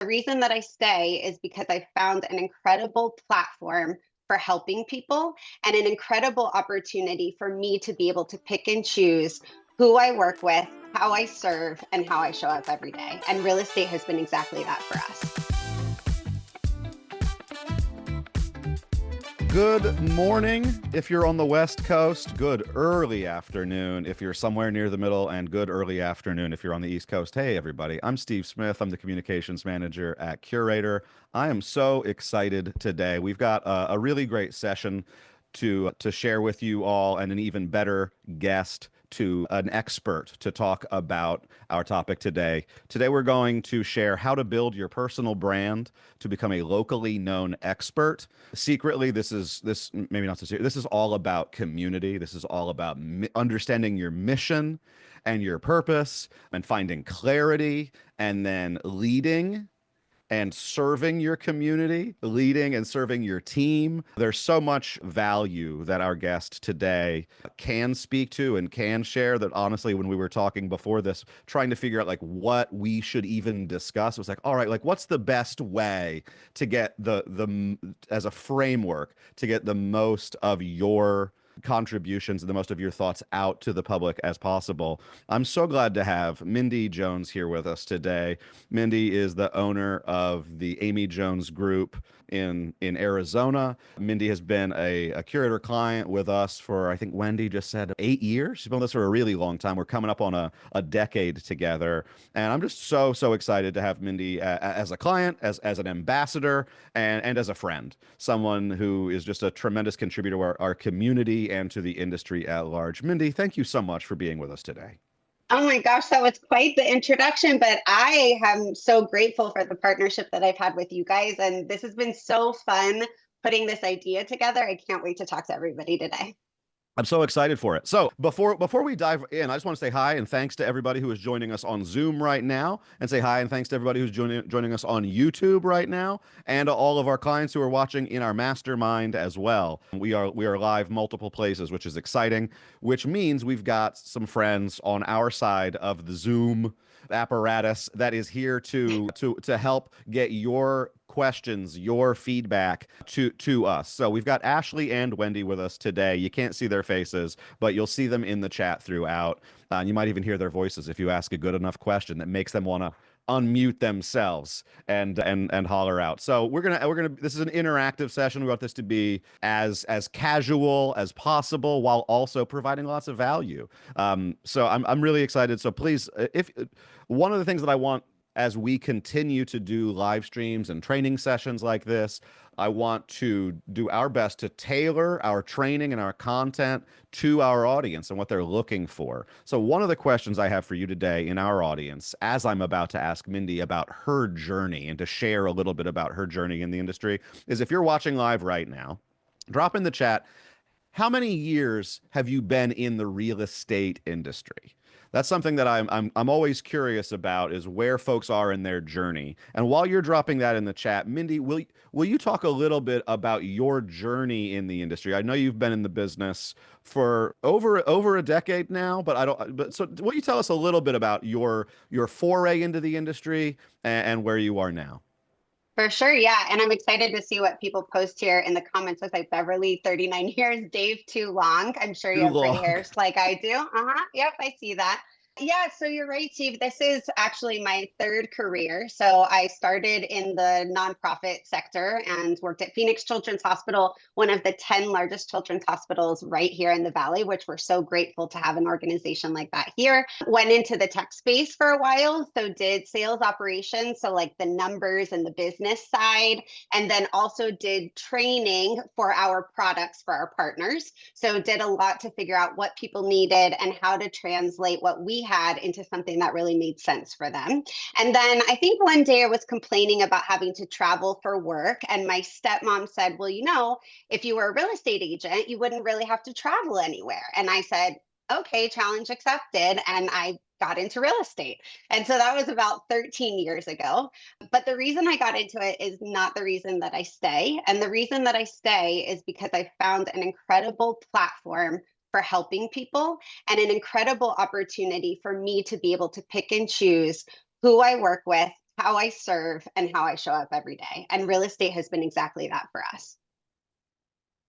The reason that I stay is because I found an incredible platform for helping people and an incredible opportunity for me to be able to pick and choose who I work with, how I serve, and how I show up every day. And real estate has been exactly that for us. Good morning if you're on the West Coast. Good early afternoon if you're somewhere near the middle, and good early afternoon if you're on the East Coast. Hey, everybody. I'm Steve Smith. I'm the communications manager at Curaytor. I am so excited today. We've got a really great session to share with you all, and an even better guest, to an expert to talk about our topic today. Today, we're going to share how to build your personal brand to become a locally known expert. Secretly, this maybe not so serious. This is all about community. This is all about understanding your mission and your purpose and finding clarity, and then leading and serving your community, leading and serving your team. There's so much value that our guest today can speak to and can share that, honestly, when we were talking before this, trying to figure out like what we should even discuss, it was like, all right, like what's the best way to get the as a framework to get the most of your contributions and the most of your thoughts out to the public as possible. I'm so glad to have Mindy Jones here with us today. Mindy is the owner of the Amy Jones Group in Arizona. Mindy has been a Curaytor client with us for, I think Wendy just said, 8 years. She's been with us for a really long time. We're coming up on a decade together. And I'm just so excited to have Mindy as a client, as an ambassador, and as a friend, someone who is just a tremendous contributor to our community and to the industry at large. Mindy, thank you so much for being with us today. Oh my gosh, that was quite the introduction, but I am so grateful for the partnership that I've had with you guys. And this has been so fun putting this idea together. I can't wait to talk to everybody today. I'm so excited for it. So before we dive in, I just want to say hi and thanks to everybody who is joining us on Zoom right now, and say hi and thanks to everybody who's joining us on YouTube right now, and to all of our clients who are watching in our mastermind as well. We are live multiple places, which is exciting, which means we've got some friends on our side of the Zoom apparatus that is here to help get your questions, your feedback to us. So we've got Ashley and Wendy with us today. You can't see their faces, but you'll see them in the chat throughout. And you might even hear their voices if you ask a good enough question that makes them want to unmute themselves and holler out. So we're gonna this is an interactive session. We want this to be as casual as possible while also providing lots of value. So I'm really excited. So please, if one of the things that I want as we continue to do live streams and training sessions like this, I want to do our best to tailor our training and our content to our audience and what they're looking for. So one of the questions I have for you today in our audience, as I'm about to ask Mindy about her journey and to share a little bit about her journey in the industry, is if you're watching live right now, drop in the chat, how many years have you been in the real estate industry? That's something that I'm always curious about, is where folks are in their journey. And while you're dropping that in the chat, Mindy, will you talk a little bit about your journey in the industry? I know you've been in the business for over a decade now, so will you tell us a little bit about your foray into the industry and where you are now? For sure, yeah. And I'm excited to see what people post here in the comments. Looks like Beverly, 39 years, Dave, too long. I'm sure you Too have gray long. hairs like I do. Yep, I see that. Yeah, so you're right, Steve. This is actually my third career. So I started in the nonprofit sector and worked at Phoenix Children's Hospital, one of the 10 largest children's hospitals right here in the Valley, which we're so grateful to have an organization like that here. Went into the tech space for a while. So did sales operations, so like the numbers and the business side, and then also did training for our products for our partners. So did a lot to figure out what people needed and how to translate what we had into something that really made sense for them. And then I think one day I was complaining about having to travel for work. And my stepmom said, well, if you were a real estate agent, you wouldn't really have to travel anywhere. And I said, okay, challenge accepted. And I got into real estate. And so that was about 13 years ago. But the reason I got into it is not the reason that I stay. And the reason that I stay is because I found an incredible platform for helping people and an incredible opportunity for me to be able to pick and choose who I work with, how I serve, and how I show up every day. And real estate has been exactly that for us.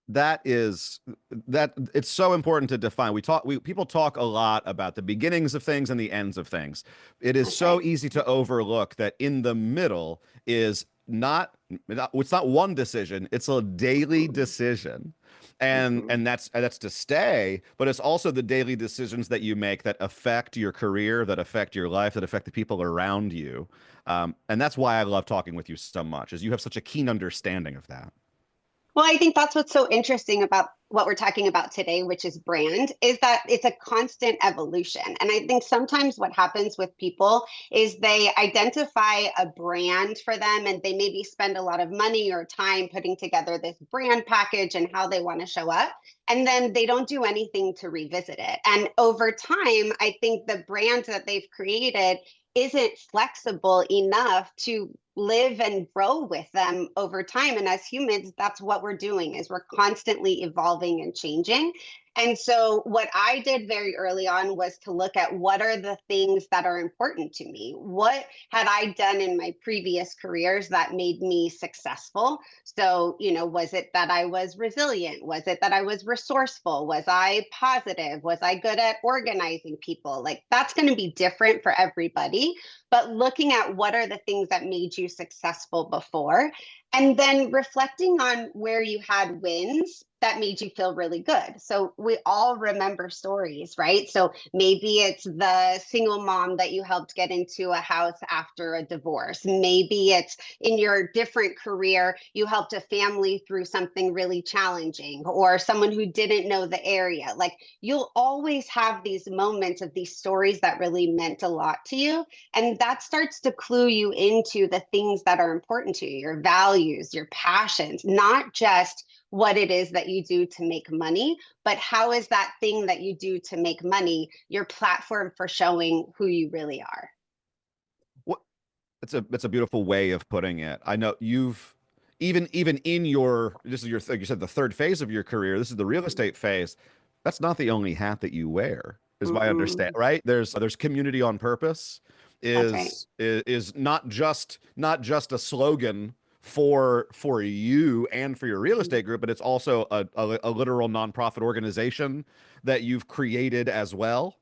That is that it's so important to define. People talk a lot about the beginnings of things and the ends of things. It is That's so right. easy to overlook that in the middle is it's not one decision, it's a daily decision. Mhm. And that's to stay, but it's also the daily decisions that you make that affect your career, that affect your life, that affect the people around you. And that's why I love talking with you so much, is you have such a keen understanding of that. Well, I think that's what's so interesting about what we're talking about today, which is brand, is that it's a constant evolution. And I think sometimes what happens with people is they identify a brand for them and they maybe spend a lot of money or time putting together this brand package and how they want to show up. And then they don't do anything to revisit it. And over time, I think the brand that they've created isn't flexible enough to live and grow with them over time. And as humans, that's what we're doing, is we're constantly evolving and changing. And so what I did very early on was to look at what are the things that are important to me. What had I done in my previous careers that made me successful? So, was it that I was resilient? Was it that I was resourceful? Was I positive? Was I good at organizing people? Like, that's going to be different for everybody, but looking at what are the things that made you successful before, and then reflecting on where you had wins that made you feel really good. So we all remember stories, right? So maybe it's the single mom that you helped get into a house after a divorce. Maybe it's in your different career, you helped a family through something really challenging, or someone who didn't know the area. Like, you'll always have these moments of these stories that really meant a lot to you. And that starts to clue you into the things that are important to you, your values, your passions, not just what it is that you do to make money, but how is that thing that you do to make money your platform for showing who you really are. What it's a beautiful way of putting it. I know you've even in your this is your like you said, the third phase of your career. This is the real estate phase. That's not the only hat that you wear, is my understand, Mm-mm. right? There's community on purpose That's right. is not just a slogan for you and for your real estate group, but it's also a literal nonprofit organization that you've created as well.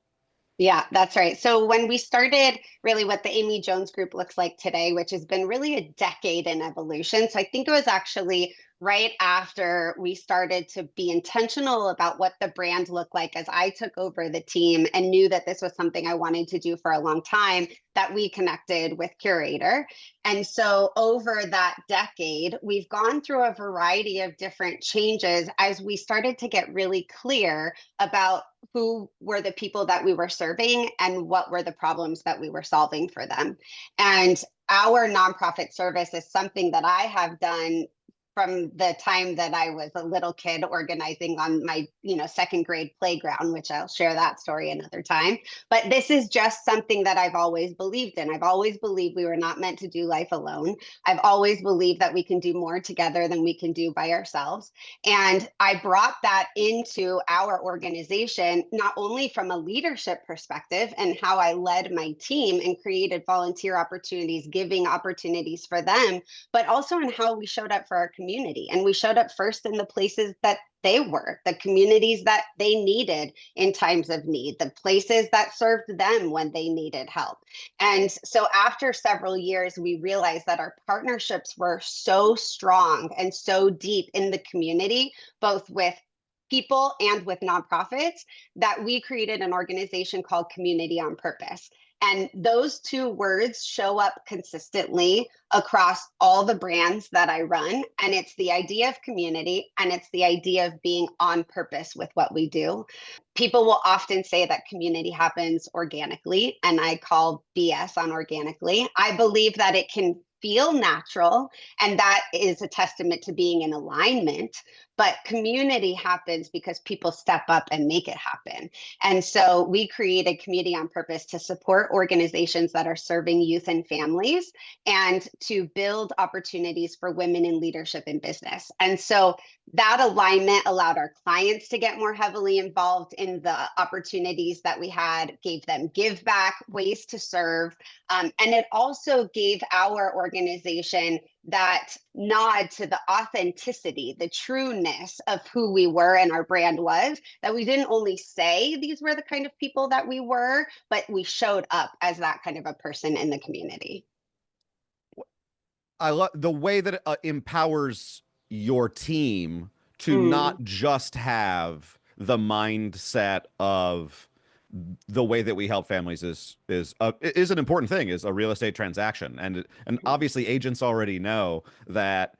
Yeah, that's right. So when we started really what the Amy Jones Group looks like today, which has been really a decade in evolution. So I think it was actually right after we started to be intentional about what the brand looked like as I took over the team and knew that this was something I wanted to do for a long time, that we connected with Curaytor. And so over that decade, we've gone through a variety of different changes as we started to get really clear about who were the people that we were serving and what were the problems that we were solving for them. And our nonprofit service is something that I have done from the time that I was a little kid, organizing on my, second grade playground, which I'll share that story another time. But this is just something that I've always believed in. I've always believed we were not meant to do life alone. I've always believed that we can do more together than we can do by ourselves. And I brought that into our organization, not only from a leadership perspective and how I led my team and created volunteer opportunities, giving opportunities for them, but also in how we showed up for our community. And we showed up first in the places that they were, the communities that they needed in times of need, the places that served them when they needed help. And so after several years, we realized that our partnerships were so strong and so deep in the community, both with people and with nonprofits, that we created an organization called Community on Purpose. And those two words show up consistently across all the brands that I run. And it's the idea of community and it's the idea of being on purpose with what we do. People will often say that community happens organically, and I call BS on organically. I believe that it can feel natural, and that is a testament to being in alignment. but community happens because people step up and make it happen. And so we created Community on Purpose to support organizations that are serving youth and families and to build opportunities for women in leadership and business. And so that alignment allowed our clients to get more heavily involved in the opportunities that we had, gave them give back, ways to serve. And it also gave our organization that nod to the authenticity, the trueness of who we were and our brand was, that we didn't only say these were the kind of people that we were, but we showed up as that kind of a person in the community. I love the way that it empowers your team to Mm. not just have the mindset of the way that we help families is an important thing, is a real estate transaction. And obviously agents already know that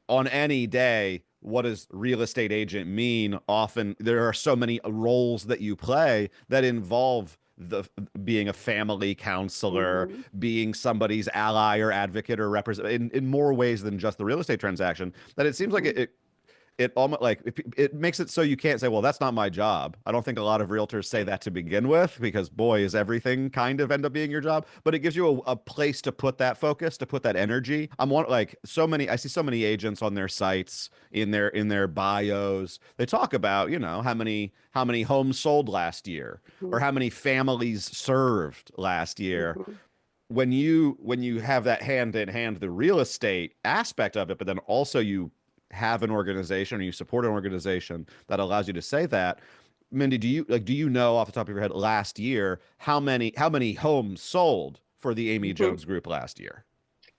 on any day, what does real estate agent mean? Often there are so many roles that you play that involve the being a family counselor, Mm-hmm. being somebody's ally or advocate or represent in more ways than just the real estate transaction, that it seems like Mm-hmm. it almost like it makes it so you can't say, well, that's not my job. I don't think a lot of realtors say that to begin with, because boy, is everything kind of end up being your job. But it gives you a place to put that focus, to put that energy. I see so many agents on their sites, in their bios, they talk about, how many homes sold last year, or how many families served last year. Mm-hmm. When you have that hand in hand, the real estate aspect of it, but then also you have an organization, or you support an organization that allows you to say that. Mindy, do you know off the top of your head, last year, how many homes sold for the Amy Mm-hmm. Jones Group last year?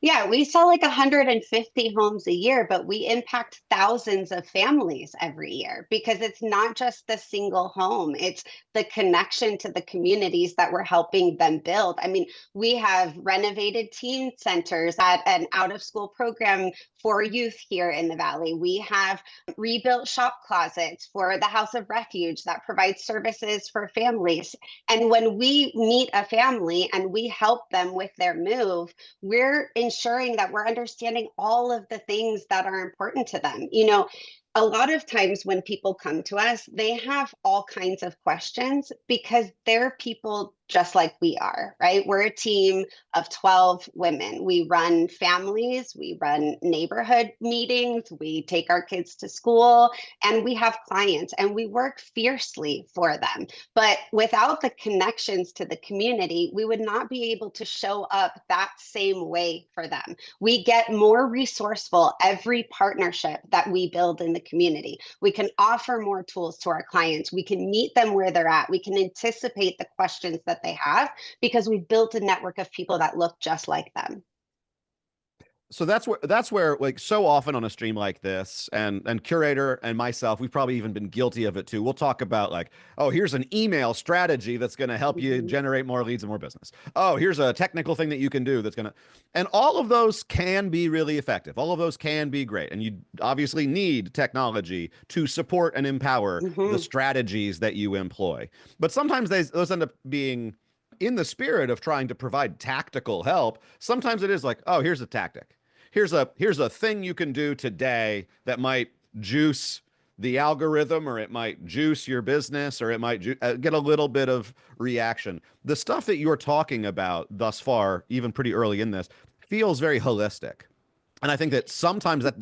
Yeah, we sell like 150 homes a year, but we impact thousands of families every year because it's not just the single home, it's the connection to the communities that we're helping them build. I mean, we have renovated teen centers at an out of school program for youth here in the Valley. We have rebuilt shop closets for the House of Refuge that provides services for families. And when we meet a family and we help them with their move, we're ensuring that we're understanding all of the things that are important to them. A lot of times when people come to us, they have all kinds of questions because they're people just like we are, right? We're a team of 12 women. We run families, we run neighborhood meetings, we take our kids to school, and we have clients and we work fiercely for them. But without the connections to the community, we would not be able to show up that same way for them. We get more resourceful every partnership that we build in the community. We can offer more tools to our clients. We can meet them where they're at. We can anticipate the questions that they have because we've built a network of people that look just like them. So that's where like so often on a stream like this, and Curaytor and myself, we've probably even been guilty of it too. We'll talk about like, oh, here's an email strategy that's going to help you Mhm. generate more leads and more business. Oh, here's a technical thing that you can do that's going to, and all of those can be really effective. All of those can be great. And you obviously need technology to support and empower the Mhm. strategies that you employ. But sometimes those end up being in the spirit of trying to provide tactical help. Sometimes it is like, oh, here's a tactic. Here's a thing you can do today that might juice the algorithm, or it might juice your business, or it might get a little bit of reaction. The stuff that you're talking about thus far, even pretty early in this, feels very holistic. And I think that sometimes that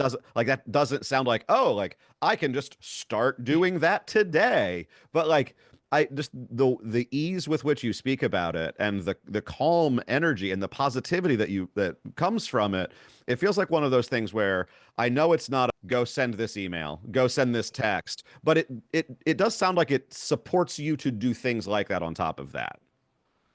doesn't sound like, oh, like I can just start doing that today. But like I just the ease with which you speak about it, and the calm energy and the positivity that comes from it, it feels like one of those things where I know it's not a, go send this email, go send this text, but it does sound like it supports you to do things like that on top of that.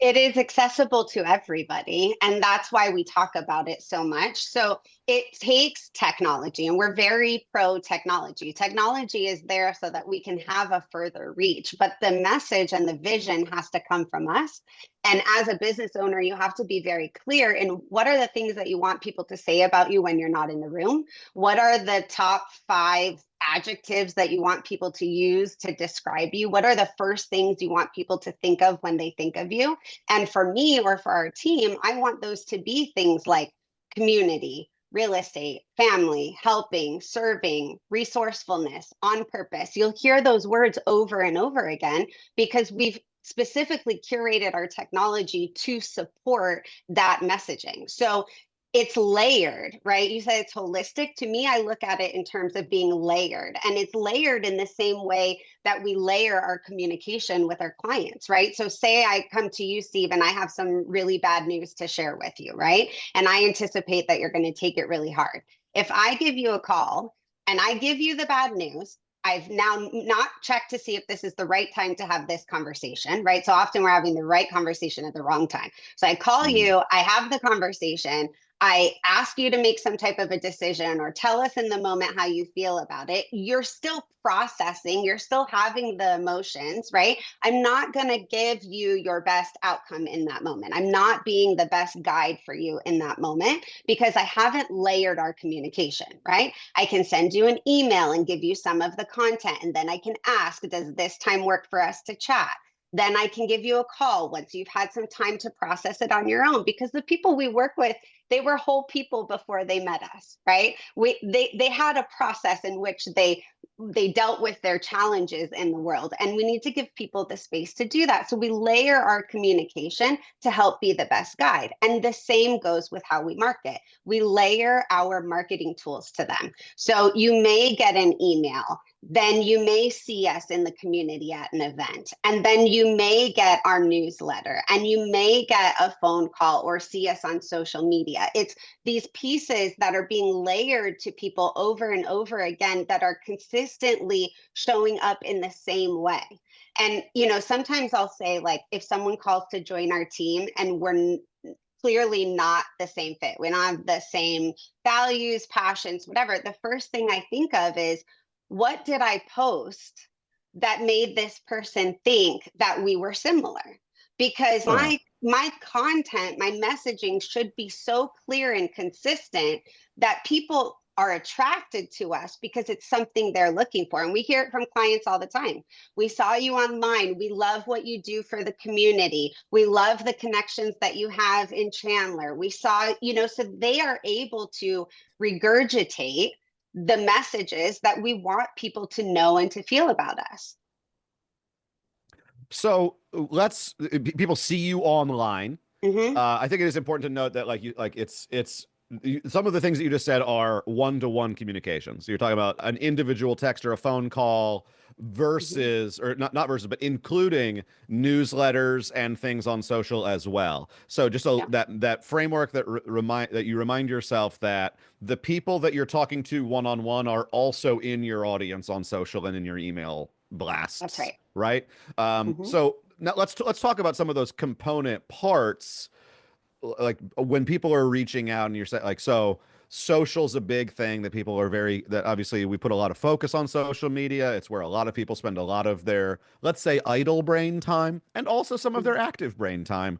It is accessible to everybody, and that's why we talk about it so much. So it takes technology, and we're very pro technology. Technology is there so that we can have a further reach, but the message and the vision has to come from us. And as a business owner, you have to be very clear in what are the things that you want people to say about you when you're not in the room? What are the top 5 adjectives that you want people to use to describe you? What are the first things you want people to think of when they think of you? And for me or for our team, I want those to be things like community, real estate, family, helping, serving, resourcefulness, on purpose. You'll hear those words over and over again because we've specifically curated our technology to support that messaging. So it's layered, right? You said it's holistic. To me, I look at it in terms of being layered, and it's layered in the same way that we layer our communication with our clients, right? So say I come to you, Steve, and I have some really bad news to share with you, right? And I anticipate that you're going to take it really hard. If I give you a call and I give you the bad news, I've now not checked to see if this is the right time to have this conversation, right? So often we're having the right conversation at the wrong time. So I call you, I have the conversation, I ask you to make some type of a decision or tell us in the moment how you feel about it. You're still processing, you're still having the emotions, right? I'm not going to give you your best outcome in that moment. I'm not being the best guide for you in that moment because I haven't layered our communication, right? I can send you an email and give you some of the content, and then I can ask, does this time work for us to chat? Then I can give you a call once you've had some time to process it on your own, because the people we work with, they were whole people before they met us, right? They had a process in which they dealt with their challenges in the world, and we need to give people the space to do that. So we layer our communication to help be the best guide, and the same goes with how we market. We layer our marketing tools to them. So you may get an email, then you may see us in the community at an event, and then you may get our newsletter, and you may get a phone call or see us on social media. It's these pieces that are being layered to people over and over again that are consistently showing up in the same way. And, sometimes I'll say, like, if someone calls to join our team and we're clearly not the same fit, we don't have the same values, passions, whatever, the first thing I think of is, what did I post that made this person think that we were similar? Because my content, my messaging should be so clear and consistent that people are attracted to us because it's something they're looking for. And we hear it from clients all the time. We saw you online. We love what you do for the community. We love the connections that you have in Chandler. We saw, so they are able to regurgitate the messages that we want people to know and to feel about us. So people see you online. Mm-hmm. I think it is important to note that it's some of the things that you just said are one-to-one communications. So you're talking about an individual text or a phone call versus, or not versus, but including newsletters and things on social as well. So just that framework that you remind yourself that the people that you're talking to one-on-one are also in your audience on social and in your email blasts. That's right. Right. So now let's talk about some of those component parts. Like when people are reaching out and you're saying, like, so social's a big thing that people are that obviously we put a lot of focus on social media. It's where a lot of people spend a lot of their, let's say, idle brain time and also some of their active brain time.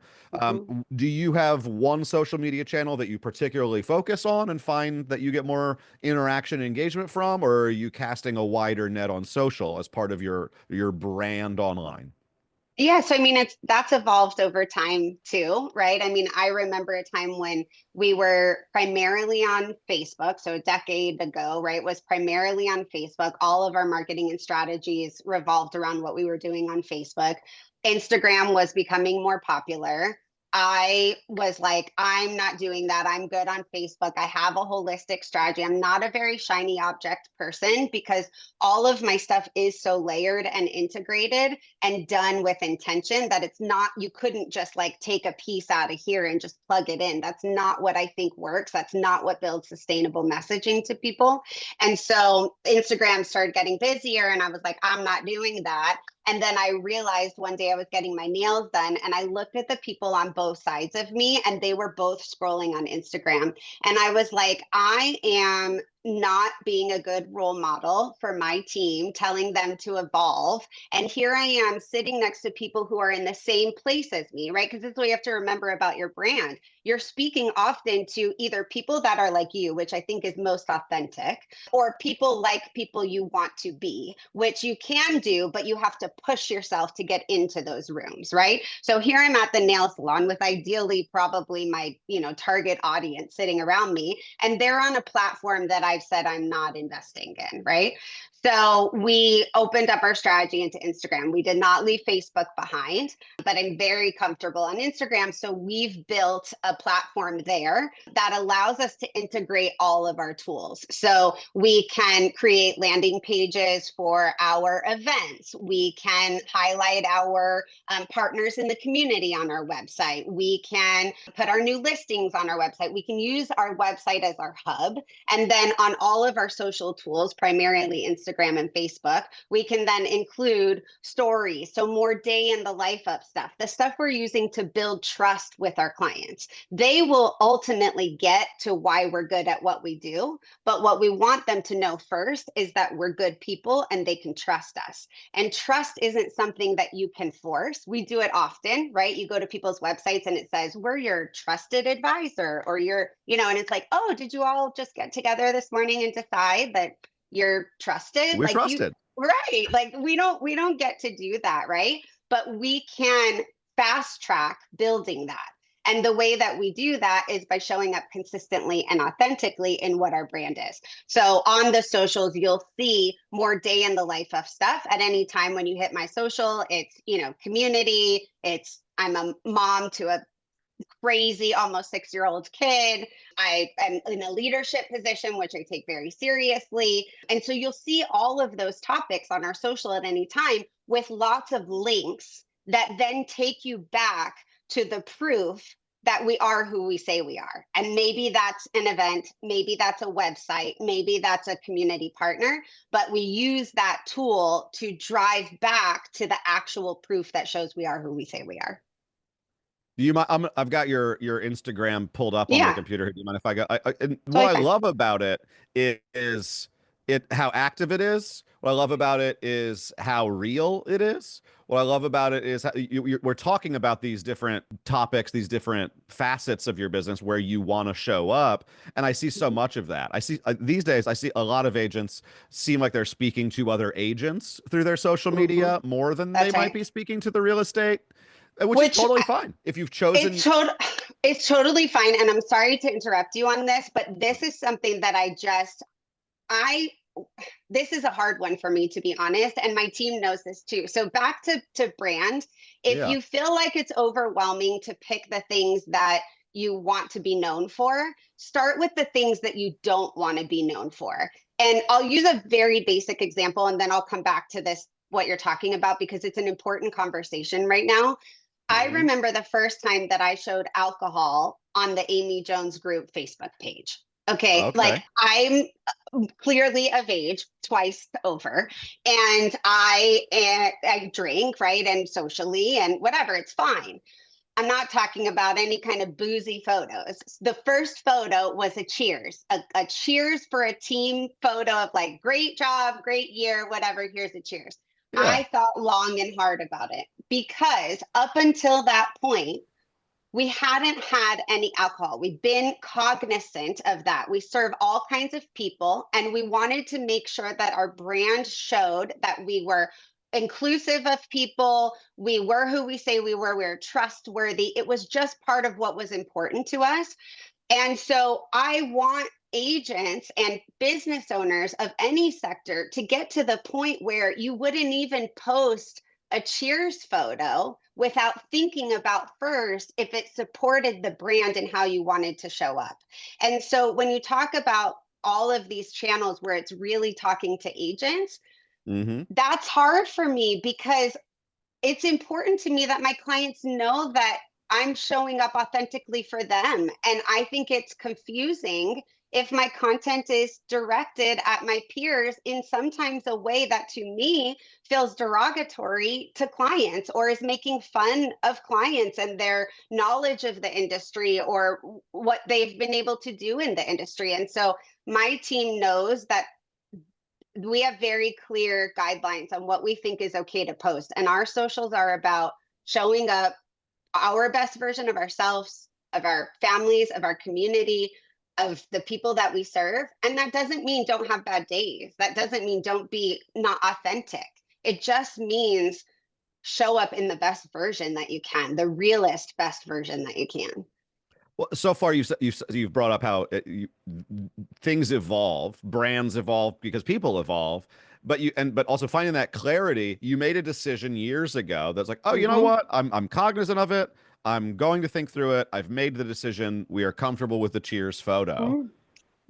Do you have one social media channel that you particularly focus on and find that you get more interaction and engagement from, or are you casting a wider net on social as part of your brand online? Yes, I mean, that's evolved over time too, right? I mean, I remember a time when we were primarily on Facebook. So a decade ago, right, was primarily on Facebook. All of our marketing and strategies revolved around what we were doing on Facebook. Instagram was becoming more popular. I was like, I'm not doing that. I'm good on Facebook. I have a holistic strategy. I'm not a very shiny object person because all of my stuff is so layered and integrated and done with intention that it's not, you couldn't just like take a piece out of here and just plug it in. That's not what I think works. That's not what builds sustainable messaging to people. And so Instagram started getting busier and I was like, I'm not doing that. And then I realized one day I was getting my nails done and I looked at the people on both sides of me and they were both scrolling on Instagram. And I was like, I am not being a good role model for my team, telling them to evolve. And here I am sitting next to people who are in the same place as me, right? Because this is what you have to remember about your brand. You're speaking often to either people that are like you, which I think is most authentic, or people like people you want to be, which you can do, but you have to push yourself to get into those rooms, right? So here I'm at the nail salon with ideally probably my, target audience sitting around me, and they're on a platform that I've said I'm not investing in, right? So we opened up our strategy into Instagram. We did not leave Facebook behind, but I'm very comfortable on Instagram. So we've built a platform there that allows us to integrate all of our tools. So we can create landing pages for our events. We can highlight our partners in the community on our website. We can put our new listings on our website. We can use our website as our hub. And then on all of our social tools, primarily Instagram and Facebook, we can then include stories. So more day in the life of stuff, the stuff we're using to build trust with our clients. They will ultimately get to why we're good at what we do. But what we want them to know first is that we're good people and they can trust us. And trust isn't something that you can force. We do it often, right? You go to people's websites and it says, we're your trusted advisor, or and it's like, oh, did you all just get together this morning and decide that you're trusted? We're trusted. Right. Like we don't get to do that, right? But we can fast track building that. And the way that we do that is by showing up consistently and authentically in what our brand is. So on the socials, you'll see more day in the life of stuff. At any time when you hit my social, it's, community, I'm a mom to a crazy almost 6-year-old kid. I am in a leadership position, which I take very seriously. And so you'll see all of those topics on our social at any time with lots of links that then take you back to the proof that we are who we say we are. And maybe that's an event, maybe that's a website, maybe that's a community partner, but we use that tool to drive back to the actual proof that shows we are who we say we are. Do you mind? I've got your Instagram pulled up on my Yeah, computer. Do you mind if I go? And what totally I fine. love about it is how active it is. What I love about it is how real it is. What I love about it is how we're talking about these different topics, these different facets of your business where you want to show up. And I see so Mhm. much of that. I see these days, I see a lot of agents seem like they're speaking to other agents through their social Mhm. media more than they That's might right. be speaking to the real estate, which is Which totally fine. If you've chosen, it's total, it's totally fine. And I'm sorry to interrupt you on this, but this is something that I this is a hard one for me, to be honest, and my team knows this too. So back to brand, if yeah, you feel like it's overwhelming to pick the things that you want to be known for, start with the things that you don't want to be known for. And I'll use a very basic example and then I'll come back to this, what you're talking about, because it's an important conversation right now. I hmm, remember the first time that I showed alcohol on the Amy Jones group Facebook page. Okay, like okay, I'm clearly of age twice over, and I drink, right, and socially and whatever, it's fine. I'm not talking about any kind of boozy photos. The first photo was a cheers, a cheers for a team photo of like, great job, great year, whatever, here's a cheers. yeah, I thought long and hard about it because up until that point, we hadn't had any alcohol. We've been cognizant of that. We serve all kinds of people, and we wanted to make sure that our brand showed that we were inclusive of people. We were who we say we were. We were trustworthy. It was just part of what was important to us. And so I want agents and business owners of any sector to get to the point where you wouldn't even post a cheers photo without thinking about first if it supported the brand and how you wanted to show up. And so when you talk about all of these channels where it's really talking to agents, hmm, that's hard for me because it's important to me that my clients know that I'm showing up authentically for them. And I think it's confusing if my content is directed at my peers in sometimes a way that to me feels derogatory to clients or is making fun of clients and their knowledge of the industry or what they've been able to do in the industry. And so my team knows that we have very clear guidelines on what we think is okay to post. And our socials are about showing up our best version of ourselves, of our families, of our community, of the people that we serve. And that doesn't mean don't have bad days. That doesn't mean don't be not authentic. It just means show up in the best version that you can, the realest best version that you can. Well, so far you've brought up how things evolve, brands evolve because people evolve, but also finding that clarity. You made a decision years ago that's like, oh, you know Mm-hmm. what? I'm cognizant of it. I'm going to think through it. I've made the decision. We are comfortable with the cheers photo.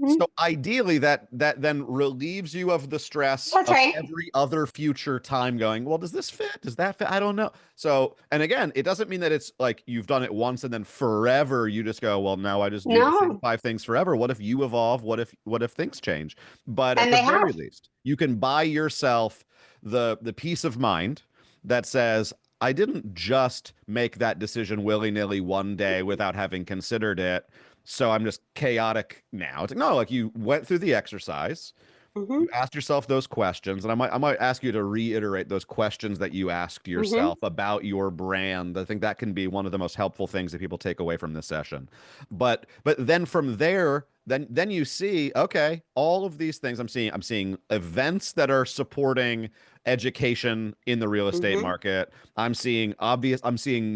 Mm-hmm. So ideally, that then relieves you of the stress That's of right. every other future time going, well, does this fit? Does that fit? I don't know. So, and again, it doesn't mean that it's like you've done it once and then forever you just go, well, now I just do the same No. 5 things forever. What if you evolve? What if things change? But at And the they very have. least, you can buy yourself the peace of mind that says, I didn't just make that decision willy-nilly one day without having considered it, so I'm just chaotic now. It's like, no, like you went through the exercise, Mm-hmm. you asked yourself those questions, and I might ask you to reiterate those questions that you asked Mm-hmm. yourself about your brand. I think that can be one of the most helpful things that people take away from this session. But then from there, then you see, okay, all of these things I'm seeing events that are supporting education in the real estate Mm-hmm. market. I'm seeing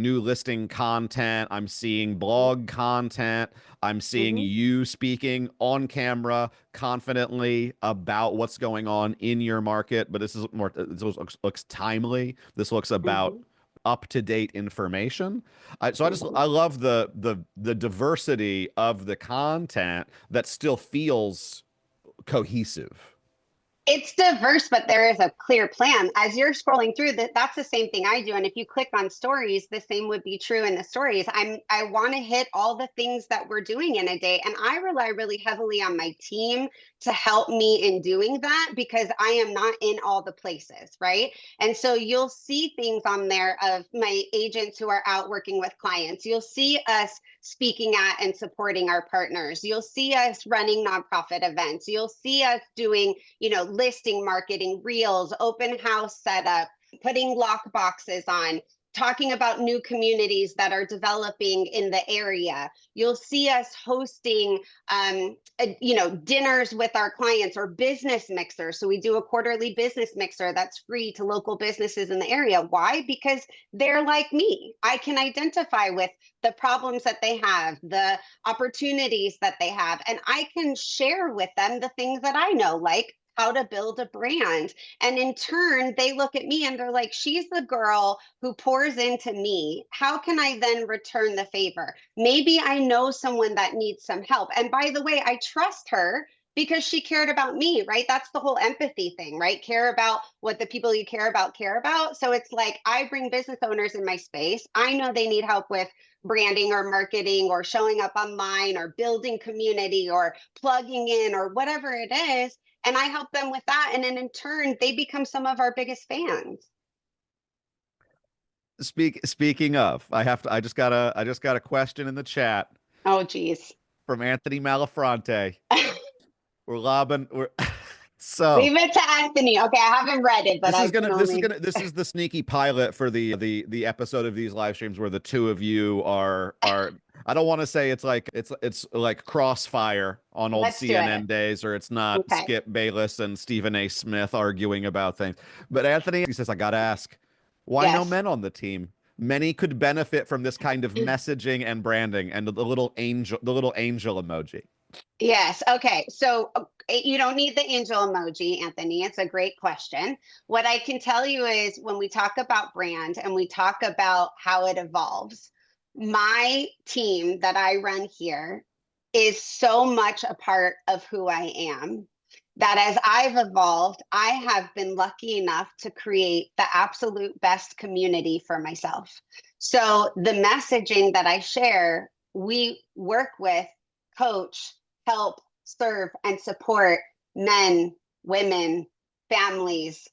new listing content, I'm seeing blog content, I'm seeing Mm-hmm. you speaking on camera confidently about what's going on in your market. But this looks timely. This looks about Mm-hmm. up-to-date information. I Mm-hmm. love the diversity of the content that still feels cohesive. It's diverse, but there is a clear plan. As you're scrolling through that, that's the same thing I do. And if you click on stories, the same would be true in the stories. I want to hit all the things that we're doing in a day. And I rely really heavily on my team to help me in doing that because I am not in all the places, right? And so you'll see things on there of my agents who are out working with clients. You'll see us speaking at and supporting our partners. You'll see us running nonprofit events. You'll see us doing, listing marketing, reels, open house setup, putting lock boxes on, talking about new communities that are developing in the area. You'll see us hosting, dinners with our clients or business mixers. So we do a quarterly business mixer that's free to local businesses in the area. Why? Because they're like me. I can identify with the problems that they have, the opportunities that they have, and I can share with them the things that I know, like how to build a brand. And in turn, they look at me and they're like, she's the girl who pours into me. How can I then return the favor? Maybe I know someone that needs some help. And by the way, I trust her because she cared about me, right? That's the whole empathy thing, right? Care about what the people you care about care about. So it's like I bring business owners in my space. I know they need help with branding or marketing or showing up online or building community or plugging in or whatever it is, and I help them with that. And then in turn, they become some of our biggest fans. Speaking of, I just got a question in the chat Oh, geez. from Anthony Malafronte. We're lobbing. We're so Leave it to Anthony. Okay, I haven't read it, but this I is can gonna this is only. gonna this is the sneaky pilot for the episode of these live streams where the two of you are. I don't want to say it's like Crossfire on old Let's do it. CNN days, or it's not Okay. Skip Bayless and Stephen A. Smith arguing about things. But Anthony, he says, I gotta ask, why no Yes. men on the team? Many could benefit from this kind of messaging and branding, and the little angel emoji. Yes. Okay. So you don't need the angel emoji, Anthony. It's a great question. What I can tell you is when we talk about brand and we talk about how it evolves, my team that I run here is so much a part of who I am that as I've evolved, I have been lucky enough to create the absolute best community for myself. So the messaging that I share, we work with, coach, help, serve, and support men, women, families,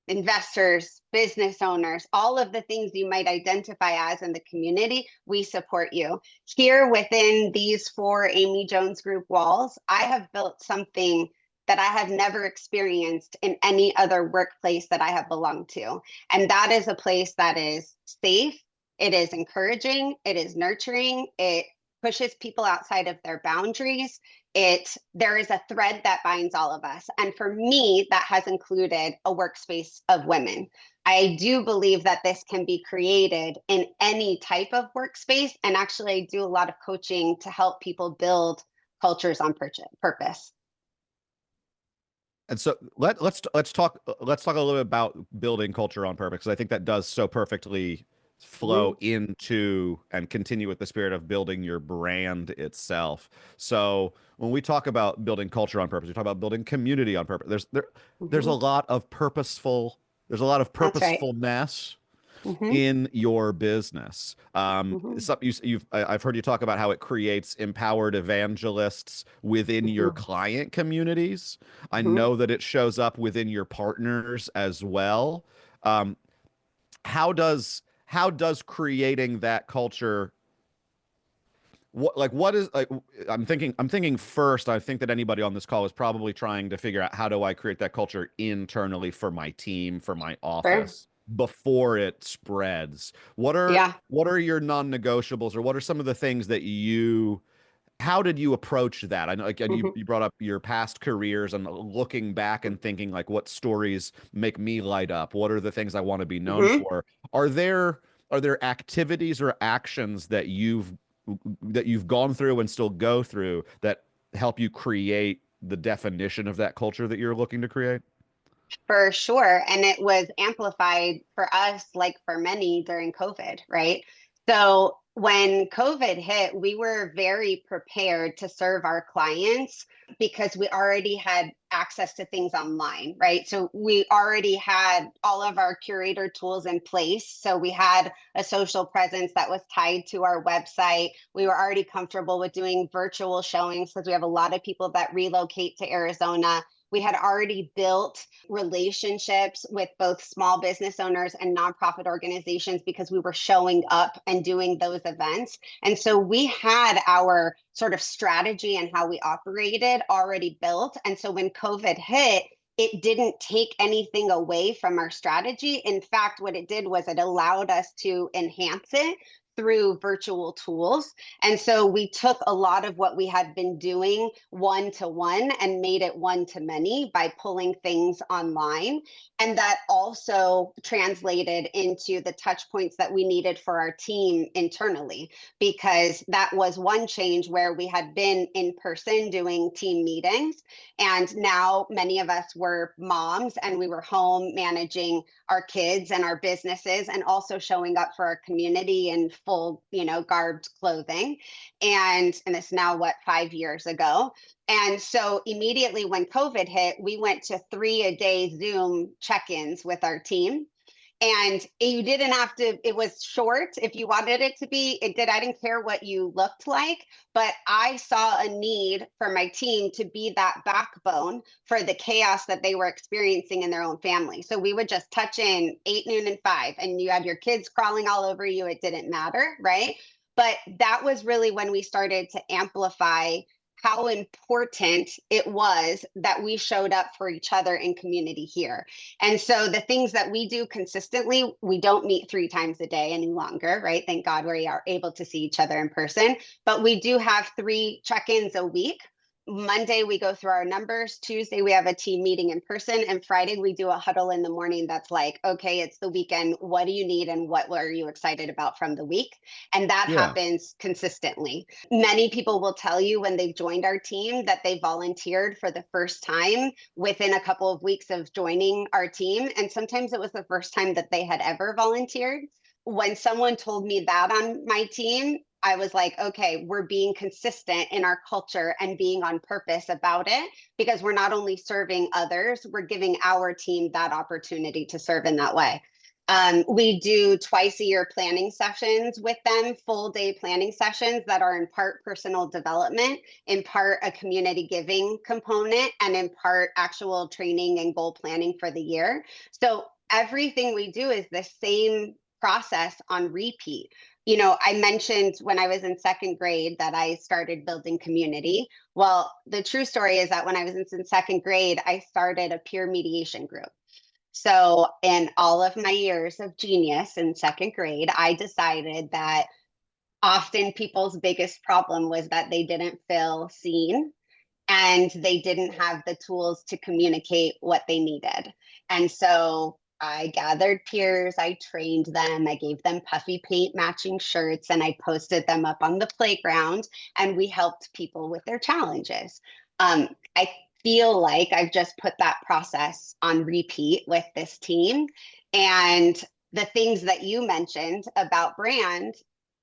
investors, business owners, all of the things you might identify as in the community, we support you. Here within these 4 Amy Jones Group walls, I have built something that I have never experienced in any other workplace that I have belonged to. And that is a place that is safe, it is encouraging, it is nurturing, it pushes people outside of their boundaries. There is a thread that binds all of us. And for me, that has included a workspace of women. I do believe that this can be created in any type of workspace. And actually, I do a lot of coaching to help people build cultures on purpose. And so let's talk a little bit about building culture on purpose, because I think that does so perfectly flow into and continue with the spirit of building your brand itself. So when we talk about building culture on purpose, we talk about building community on purpose. There's a lot of there's a lot of That's right. purposefulness in your business. I've heard you talk about how it creates empowered evangelists within your client communities. I know that it shows up within your partners as well. How does creating that culture, what is like, I'm thinking first, I think that anybody on this call is probably trying to figure out, how do I create that culture internally for my team, for my Sure. office, before it spreads? Yeah. What are your non-negotiables, or what are some of the things that how did you approach that? I know, again, you brought up your past careers and looking back and thinking, like, what stories make me light up? What are the things I want to be known for? Are there activities or actions that you've gone through and still go through that help you create the definition of that culture that you're looking to create? For sure. And it was amplified for us, like for many during COVID, right? So when COVID hit, we were very prepared to serve our clients because we already had access to things online, right? So we already had all of our curator tools in place. So we had a social presence that was tied to our website. We were already comfortable with doing virtual showings because we have a lot of people that relocate to Arizona. We had already built relationships with both small business owners and nonprofit organizations because we were showing up and doing those events. And so we had our sort of strategy and how we operated already built. And so when COVID hit, it didn't take anything away from our strategy. In fact, what it did was it allowed us to enhance it through virtual tools. And so we took a lot of what we had been doing one to one and made it one to many by pulling things online. And that also translated into the touch points that we needed for our team internally, because that was one change where we had been in person doing team meetings. And now many of us were moms and we were home managing our kids and our businesses and also showing up for our community in full, garbed clothing. And it's now 5 years ago. And so immediately when COVID hit, we went to 3-a-day Zoom check-ins with our team. And you didn't have to, it was short if you wanted it to be. I didn't care what you looked like, but I saw a need for my team to be that backbone for the chaos that they were experiencing in their own family. So we would just touch in 8, noon, and 5, and you had your kids crawling all over you. It didn't matter, right? But that was really when we started to amplify how important it was that we showed up for each other in community here. And so the things that we do consistently, we don't meet 3 times a day any longer, right? Thank God we are able to see each other in person, but we do have 3 check-ins a week. Monday, we go through our numbers. Tuesday, we have a team meeting in person. And Friday, we do a huddle in the morning that's like, okay, it's the weekend. What do you need? And what are you excited about from the week? And that Yeah. happens consistently. Many people will tell you when they've joined our team that they volunteered for the first time within a couple of weeks of joining our team. And sometimes it was the first time that they had ever volunteered. When someone told me that on my team, I was like, okay, we're being consistent in our culture and being on purpose about it, because we're not only serving others, we're giving our team that opportunity to serve in that way. We do twice a year planning sessions with them, full day planning sessions that are in part personal development, in part a community giving component, and in part actual training and goal planning for the year. So everything we do is the same process on repeat. You know, I mentioned when I was in second grade that I started building community. Well, the true story is that when I was in second grade, I started a peer mediation group. So, in all of my years of genius in second grade, I decided that often people's biggest problem was that they didn't feel seen and they didn't have the tools to communicate what they needed. And so I gathered peers, I trained them, I gave them puffy paint matching shirts, and I posted them up on the playground, and we helped people with their challenges. I feel like I've just put that process on repeat with this team. And the things that you mentioned about brand,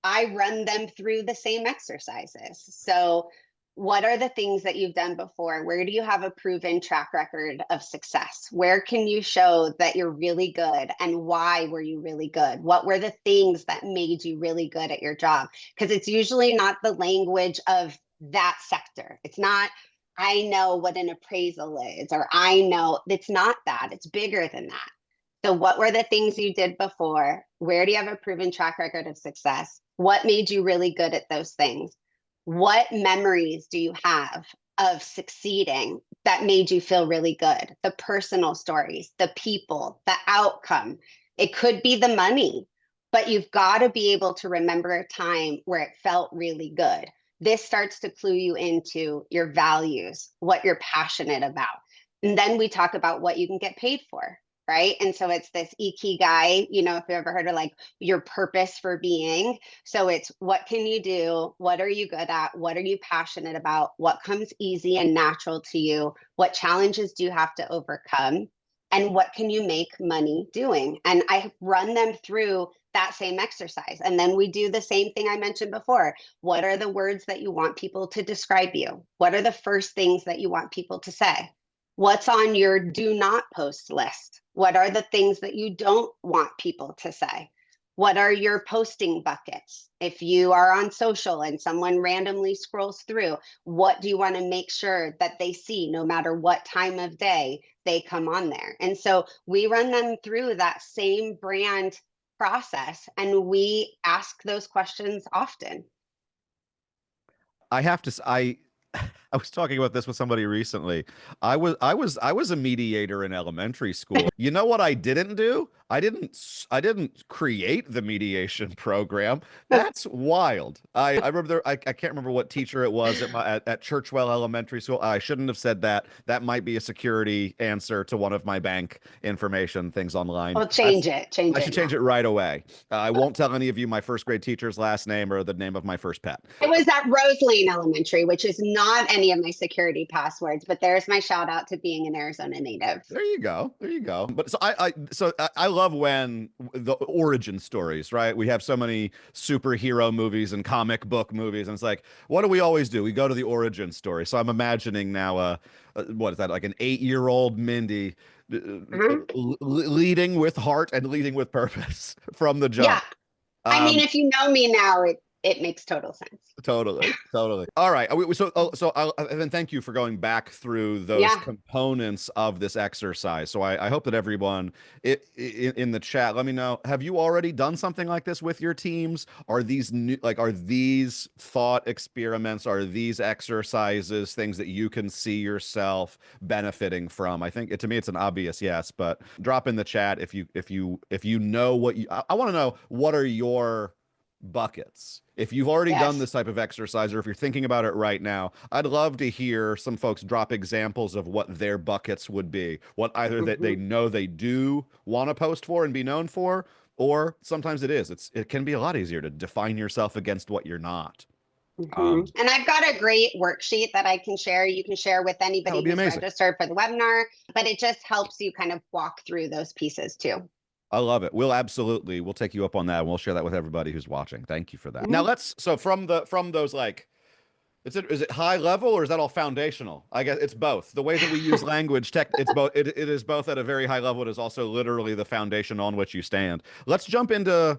I run them through the same exercises. So what are the things that you've done before? Where do you have a proven track record of success? Where can you show that you're really good, and why were you really good? What were the things that made you really good at your job? Because it's usually not the language of that sector. It's not, I know what an appraisal is, or I know, it's not that. It's bigger than that. So what were the things you did before? Where do you have a proven track record of success? What made you really good at those things? What memories do you have of succeeding that made you feel really good? The personal stories, the people, the outcome. It could be the money, but you've got to be able to remember a time where it felt really good. This starts to clue you into your values, what you're passionate about. And then we talk about what you can get paid for, right? And so it's this ikigai, you know, if you've ever heard of like your purpose for being. So it's what can you do? What are you good at? What are you passionate about? What comes easy and natural to you? What challenges do you have to overcome? And what can you make money doing? And I run them through that same exercise. And then we do the same thing I mentioned before. What are the words that you want people to describe you? What are the first things that you want people to say? What's on your do not post list? What are the things that you don't want people to say? What are your posting buckets? If you are on social and someone randomly scrolls through, what do you want to make sure that they see no matter what time of day they come on there? And so we run them through that same brand process, and we ask those questions often. I have to I was talking about this with somebody recently. I was a mediator in elementary school. You know what I didn't do? I didn't create the mediation program. That's wild. I remember I can't remember what teacher it was at Churchwell Elementary School. I shouldn't have said that. That might be a security answer to one of my bank information things online. Well, change it. I Change should it change now. it right away. I won't tell any of you my first grade teacher's last name or the name of my first pet. It was at Rose Lane Elementary, which is not any of my security passwords, but there's my shout out to being an Arizona native. There you go. There you go. But so I love when the origin stories, right? We have so many superhero movies and comic book movies, and it's like, what do we always do? We go to the origin story. So I'm imagining now, what is that? Like an 8-year-old Mindy Uh-huh. leading with heart and leading with purpose from the Yeah. jump. I mean, Um, if you know me now, it makes total sense. Totally, totally. All right. And then thank you for going back through those Yeah. components of this exercise. So I hope that everyone in the chat, let me know, have you already done something like this with your teams? Are these new, like, are these thought experiments, are these exercises things that you can see yourself benefiting from? I think to me, it's an obvious yes, but drop in the chat if you know what I want to know, what are your buckets? If you've already done Yes. this type of exercise, or if you're thinking about it right now, I'd love to hear some folks drop examples of what their buckets would be. What either that they Hmm. know they do want to post for and be known for, or sometimes it can be a lot easier to define yourself against what you're not. Hmm. Um, And I've got a great worksheet that I can share. You can share with that would anybody be who's amazing. registered for the webinar, but it just helps you kind of walk through those pieces too. I love it. We'll take you up on that and we'll share that with everybody who's watching. Thank you for that. Now Hmm. let's so from those like Is it high level or is that all foundational? I guess it's both. The way that we use language, it's both. It is both at a very high level. It is also literally the foundation on which you stand. Let's jump into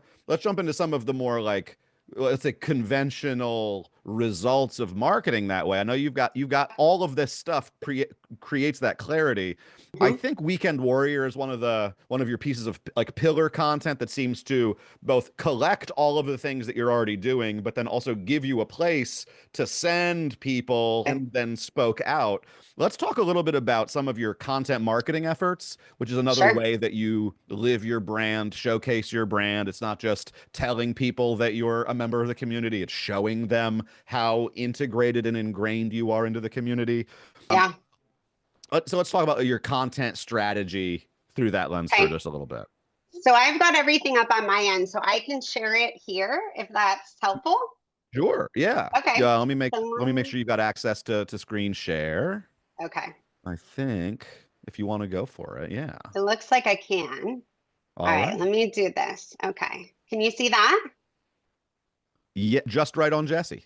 some of the more like, let's say, conventional results of marketing that way. I know you've got all of this stuff creates that clarity. I Mhm. think Weekend Warrior is one of your pieces of like pillar content that seems to both collect all of the things that you're already doing, but then also give you a place to send people and then spoke out. Let's talk a little bit about some of your content marketing efforts, which is another Sure. way that you live your brand, showcase your brand. It's not just telling people that you're a member of the community, it's showing them how integrated and ingrained you are into the community. Um, Yeah. so let's talk about your content strategy through that lens for Okay. just a little bit. So I've got everything up on my end, so I can share it here if that's helpful. Sure. Yeah. Okay. Yeah. So Let me make sure you've got access to screen share. okay. I think if you want to go for it. Yeah. It looks like I can. All All right, right. let me do this. Okay. Can you see that? Yeah. Just right on Jesse.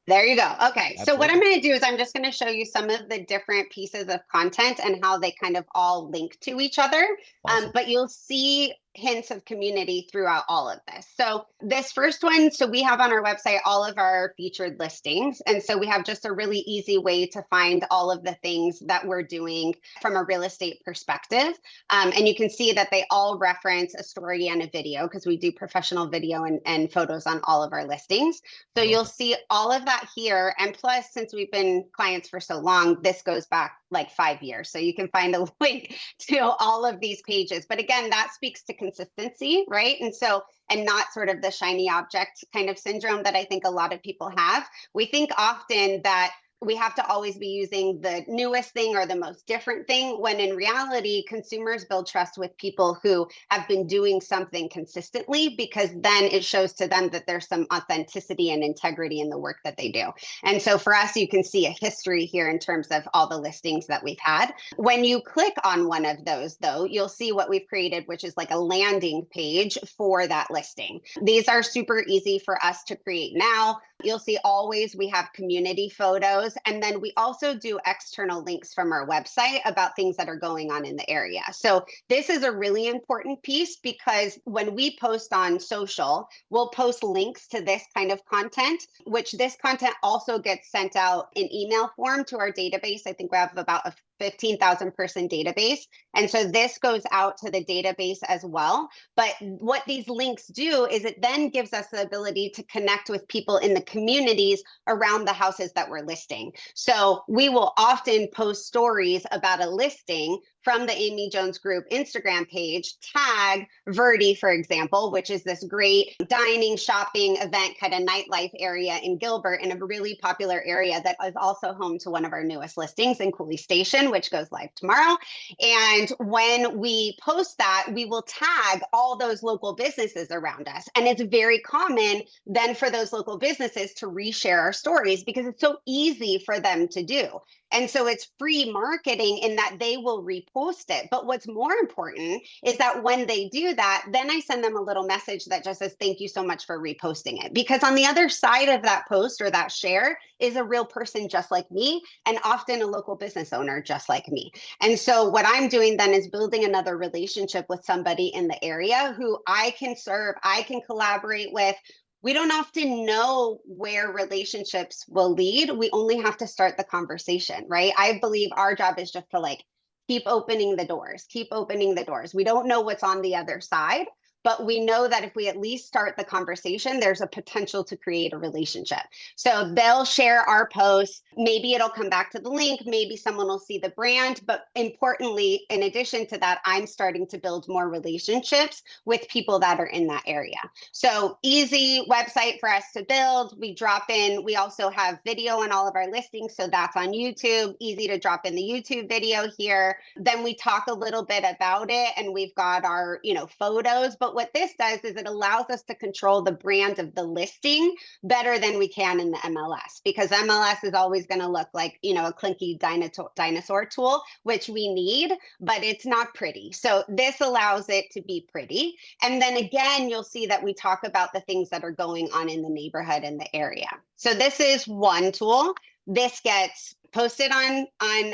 There you go. Okay. So what I'm Absolutely. going to do is I'm just going to show you some of the different pieces of content and how they kind of all link to each other. Awesome. But you'll see hints of community throughout all of this. So this first one, so we have on our website all of our featured listings. And so we have just a really easy way to find all of the things that we're doing from a real estate perspective. And you can see that they all reference a story and a video because we do professional video and photos on all of our listings. So Love you'll it. see all of that here. And plus, since we've been clients for so long, this goes back like 5 years. So you can find a link to all of these pages. But again, that speaks to consistency, right? And not sort of the shiny object kind of syndrome that I think a lot of people have. We think often that we have to always be using the newest thing or the most different thing, when in reality, consumers build trust with people who have been doing something consistently, because then it shows to them that there's some authenticity and integrity in the work that they do. And so for us, you can see a history here in terms of all the listings that we've had. When you click on one of those, though, you'll see what we've created, which is like a landing page for that listing. These are super easy for us to create now. You'll see always we have community photos, and then we also do external links from our website about things that are going on in the area. So this is a really important piece, because when we post on social, we'll post links to this kind of content, which this content also gets sent out in email form to our database. I think we have about a 15,000 person database. And so this goes out to the database as well. But what these links do is it then gives us the ability to connect with people in the communities around the houses that we're listing. So we will often post stories about a listing from the Amy Jones Group Instagram page, tag Verdi, for example, which is this great dining, shopping, event kind of nightlife area in Gilbert, in a really popular area that is also home to one of our newest listings in Cooley Station, which goes live tomorrow. And when we post that, we will tag all those local businesses around us. And it's very common then for those local businesses to reshare our stories, because it's so easy for them to do. And so it's free marketing in that they will repost it. But what's more important is that when they do that, then I send them a little message that just says, thank you so much for reposting it. Because on the other side of that post or that share is a real person just like me, and often a local business owner just like me. And so what I'm doing then is building another relationship with somebody in the area who I can serve, I can collaborate with. We don't often know where relationships will lead. We only have to start the conversation, right? I believe our job is just to like keep opening the doors, keep opening the doors. We don't know what's on the other side, but we know that if we at least start the conversation, there's a potential to create a relationship. So they'll share our posts. Maybe it'll come back to the link. Maybe someone will see the brand. But importantly, in addition to that, I'm starting to build more relationships with people that are in that area. So easy website for us to build. We drop in, we also have video on all of our listings. So that's on YouTube, easy to drop in the YouTube video here. Then we talk a little bit about it, and we've got our, photos, but but what this does is it allows us to control the brand of the listing better than we can in the MLS, because MLS is always going to look like, you know, a clinky dinosaur tool, which we need, but it's not pretty. So this allows it to be pretty. And then again, you'll see that we talk about the things that are going on in the neighborhood and the area. So this is one tool. This gets posted on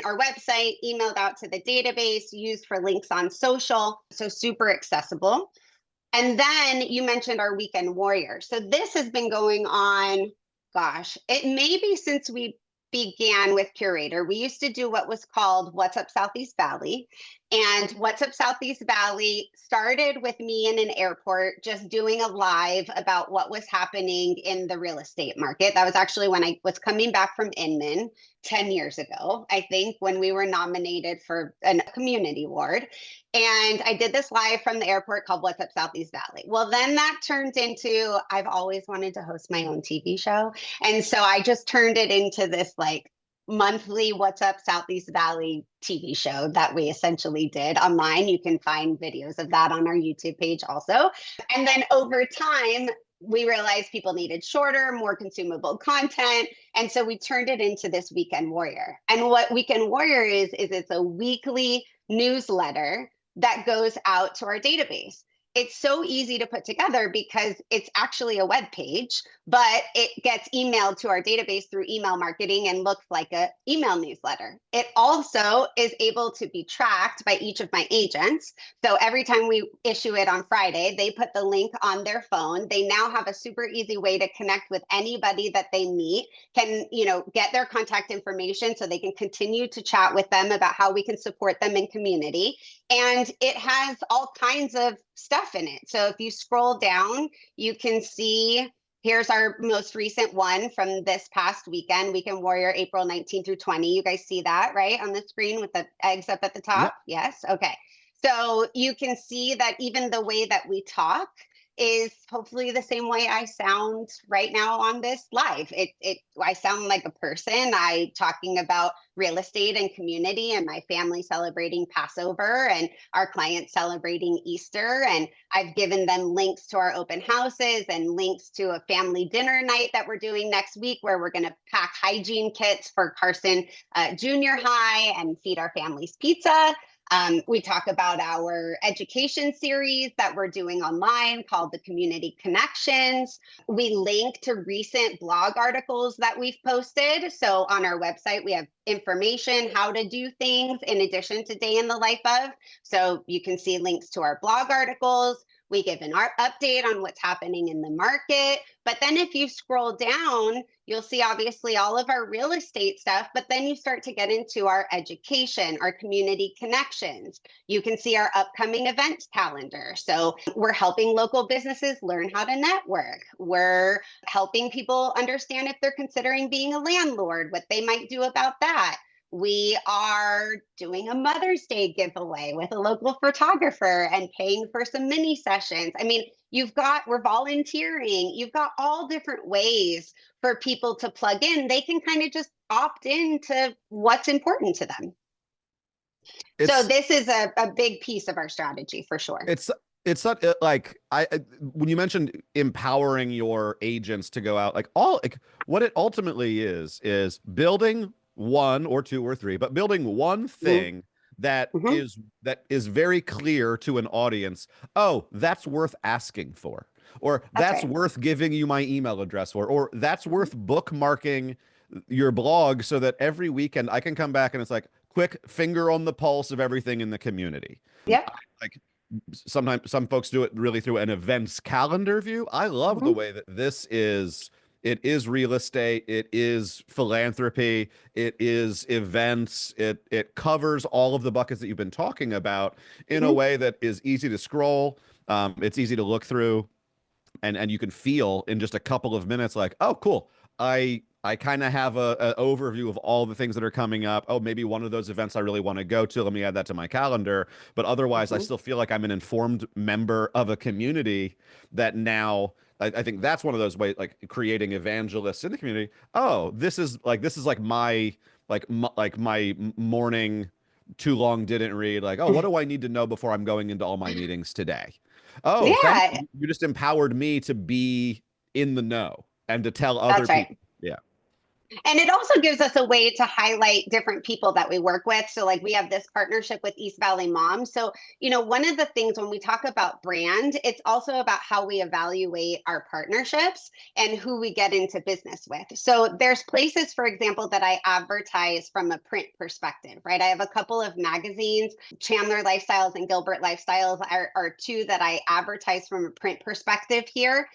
our website, emailed out to the database, used for links on social. So super accessible. And then you mentioned our weekend warrior. So this has been going on, gosh, it may be since we began with Curaytor. We used to do what was called What's Up Southeast Valley. And What's Up Southeast Valley started with me in an airport just doing a live about what was happening in the real estate market. That was actually when I was coming back from Inman 10 years ago, I think, when we were nominated for a community award. And I did this live from the airport called What's Up Southeast Valley. Well, then that turned into, I've always wanted to host my own TV show. And so I just turned it into this like monthly What's Up Southeast Valley TV show that we essentially did online. You can find videos of that on our YouTube page also. And then over time, we realized people needed shorter, more consumable content. And so we turned it into this Weekend Warrior. And what Weekend Warrior is it's a weekly newsletter that goes out to our database. It's so easy to put together because it's actually a web page, but it gets emailed to our database through email marketing and looks like an email newsletter. It also is able to be tracked by each of my agents. So every time we issue it on Friday, they put the link on their phone. They now have a super easy way to connect with anybody that they meet, can, you know, get their contact information so they can continue to chat with them about how we can support them in community. And it has all kinds of stuff in it. So if you scroll down, you can see, here's our most recent one from this past weekend, Weekend Warrior, April 19 through 20. You guys see that, right, on the screen with the eggs up at the top? Yep. Yes. Okay. So you can see that even the way that we talk is hopefully the same way I sound right now on this live. I sound like a person. I talking about real estate and community, and my family celebrating Passover and our clients celebrating Easter. And I've given them links to our open houses and links to a family dinner night that we're doing next week, where we're going to pack hygiene kits for Carson Junior High and feed our families pizza. We talk about our education series that we're doing online called the Community Connections. We link to recent blog articles that we've posted. So on our website, we have information, how to do things in addition to day in the life of. So you can see links to our blog articles. We give an update on what's happening in the market. But then if you scroll down, you'll see obviously all of our real estate stuff, but then you start to get into our education, our community connections. You can see our upcoming events calendar. So we're helping local businesses learn how to network. We're helping people understand if they're considering being a landlord, what they might do about that. We are doing a Mother's Day giveaway with a local photographer and paying for some mini sessions. I mean, we're volunteering. You've got all different ways for people to plug in. They can kind of just opt into what's important to them. So this is a big piece of our strategy for sure. It's not like when you mentioned empowering your agents to go out, what it ultimately is building one or two or three, but building one thing that is very clear to an audience. Oh, that's worth asking for, or that's worth giving you my email address for, or that's worth bookmarking your blog so that every weekend I can come back and it's like quick finger on the pulse of everything in the community. Yeah. Like sometimes some folks do it really through an events calendar view. I love the way that this is. It is real estate. It is philanthropy. It is events. It covers all of the buckets that you've been talking about in a way that is easy to scroll. It's easy to look through, and you can feel in just a couple of minutes like, oh, cool. I kind of have a overview of all the things that are coming up. Oh, maybe one of those events I really want to go to. Let me add that to my calendar. But otherwise, I still feel like I'm an informed member of a community that now. I think that's one of those ways, like creating evangelists in the community. Oh, this is like my morning too long didn't read. Like, oh, what do I need to know before I'm going into all my meetings today? Oh, thank Yeah, you. You just empowered me to be in the know and to tell other that's people. right. Yeah. And it also gives us a way to highlight different people that we work with. So, like, we have this partnership with East Valley Moms. So, one of the things when we talk about brand, it's also about how we evaluate our partnerships and who we get into business with. So, there's places, for example, that I advertise from a print perspective, right? I have a couple of magazines, Chandler Lifestyles and Gilbert Lifestyles are two that I advertise from a print perspective here.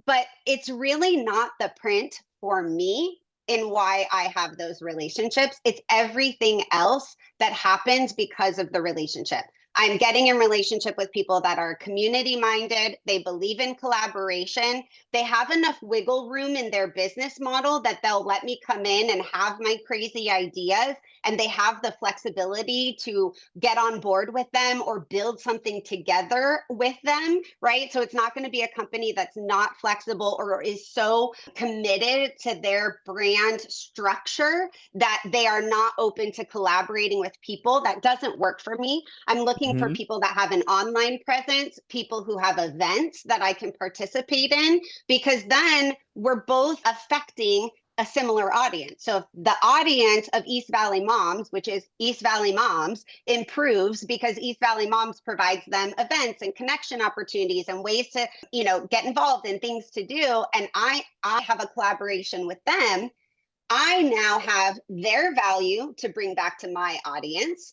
But it's really not the print for me in why I have those relationships. It's everything else that happens because of the relationship. I'm getting in relationship with people that are community minded. They believe in collaboration. They have enough wiggle room in their business model that they'll let me come in and have my crazy ideas. And they have the flexibility to get on board with them or build something together with them, right? So it's not going to be a company that's not flexible or is so committed to their brand structure that they are not open to collaborating with people. That doesn't work for me. I'm looking for Mhm. people that have an online presence, people who have events that I can participate in, because then we're both affecting a similar audience. So if the audience of East Valley Moms, which is East Valley Moms, improves because East Valley Moms provides them events and connection opportunities and ways to, get involved in things to do. And I have a collaboration with them. I now have their value to bring back to my audience.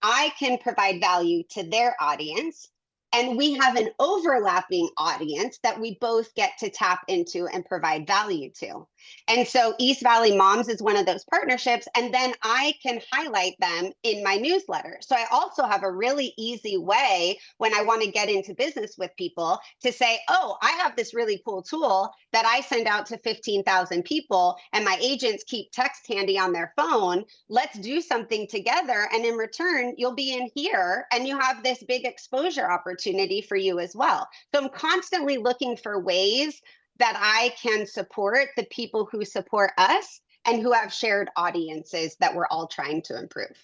I can provide value to their audience. And we have an overlapping audience that we both get to tap into and provide value to. And so East Valley Moms is one of those partnerships. And then I can highlight them in my newsletter. So I also have a really easy way when I want to get into business with people to say, oh, I have this really cool tool that I send out to 15,000 people, and my agents keep text handy on their phone. Let's do something together. And in return, you'll be in here and you have this big exposure opportunity for you as well. So I'm constantly looking for ways that I can support the people who support us and who have shared audiences that we're all trying to improve.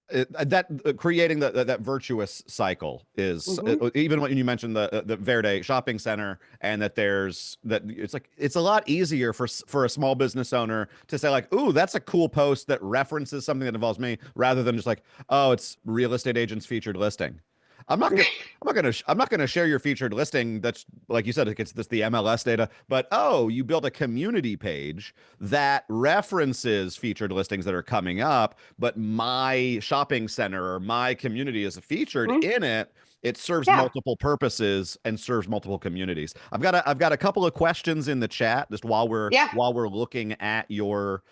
That creating that virtuous cycle is Mm-hmm. even when you mentioned the Verde shopping center, and that there's that it's like it's a lot easier for a small business owner to say like, ooh, that's a cool post that references something that involves me, rather than just like, oh, it's real estate agents featured listing. I'm not gonna, I'm not gonna share your featured listing. That's like you said, it gets the MLS data. But oh, you built a community page that references featured listings that are coming up, but my shopping center or my community is featured Mm-hmm. in it. It serves Yeah. multiple purposes and serves multiple communities. I've got a couple of questions in the chat just Yeah. while we're looking at your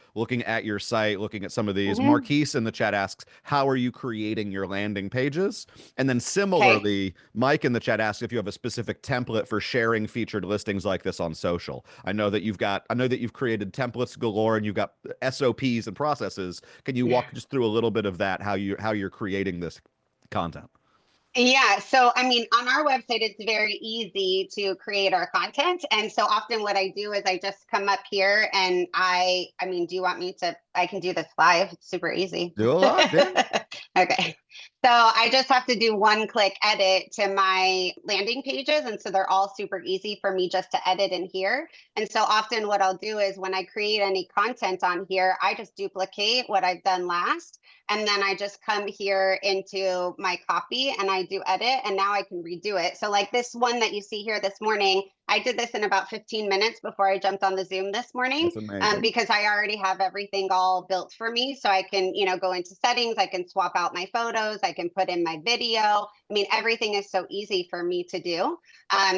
site, looking at some of these. Mm-hmm. Marquise in the chat asks, how are you creating your landing pages? And then Okay. similarly, Mike in the chat asks if you have a specific template for sharing featured listings like this on social. I know that you've created templates galore and you've got SOPs and processes. Can you walk just through a little bit of that, how you're creating this content? Yeah. So, I mean, on our website, it's very easy to create our content. And so often what I do is I just come up here and I mean, do you want me to, I can do this live. It's super easy. Do a live, yeah. Okay. So I just have to do one click edit to my landing pages. And so they're all super easy for me just to edit in here. And so often what I'll do is when I create any content on here, I just duplicate what I've done last. And then I just come here into my copy and I do edit, and now I can redo it. So like this one that you see here this morning, I did this in about 15 minutes before I jumped on the Zoom this morning, That's amazing. because I already have everything all built for me. So I can, go into settings, I can swap out my photos, I can put in my video. I mean, everything is so easy for me to do.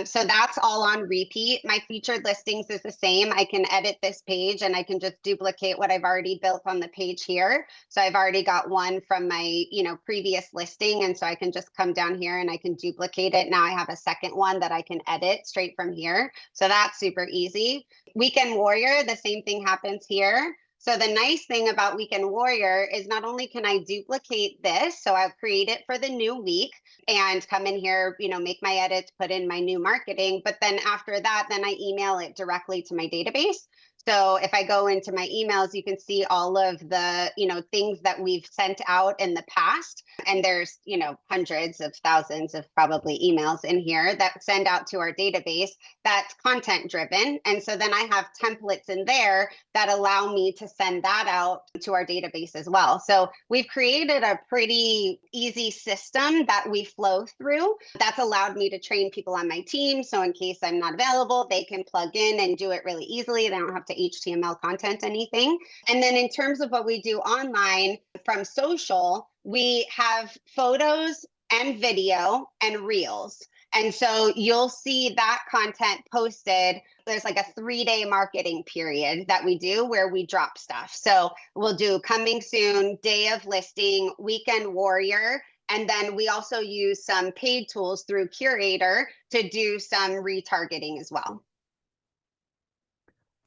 So that's all on repeat. My featured listings is the same. I can edit this page and I can just duplicate what I've already built on the page here. So I've already got one from my, previous listing. And so I can just come down here and I can duplicate it. Now I have a second one that I can edit straight from here. So that's super easy. Weekend Warrior, the same thing happens here. So the nice thing about Weekend Warrior is not only can I duplicate this, so I'll create it for the new week and come in here, make my edits, put in my new marketing, but then after that, then I email it directly to my database. So if I go into my emails, you can see all of the, things that we've sent out in the past. And there's, hundreds of thousands of probably emails in here that send out to our database that's content driven. And so then I have templates in there that allow me to send that out to our database as well. So we've created a pretty easy system that we flow through that's allowed me to train people on my team. So in case I'm not available, they can plug in and do it really easily. They don't have to HTML content anything. And then in terms of what we do online from social, we have photos and video and reels. And so you'll see that content posted. There's like a 3-day marketing period that we do where we drop stuff. So we'll do coming soon, day of listing, weekend warrior. And then we also use some paid tools through Curaytor to do some retargeting as well.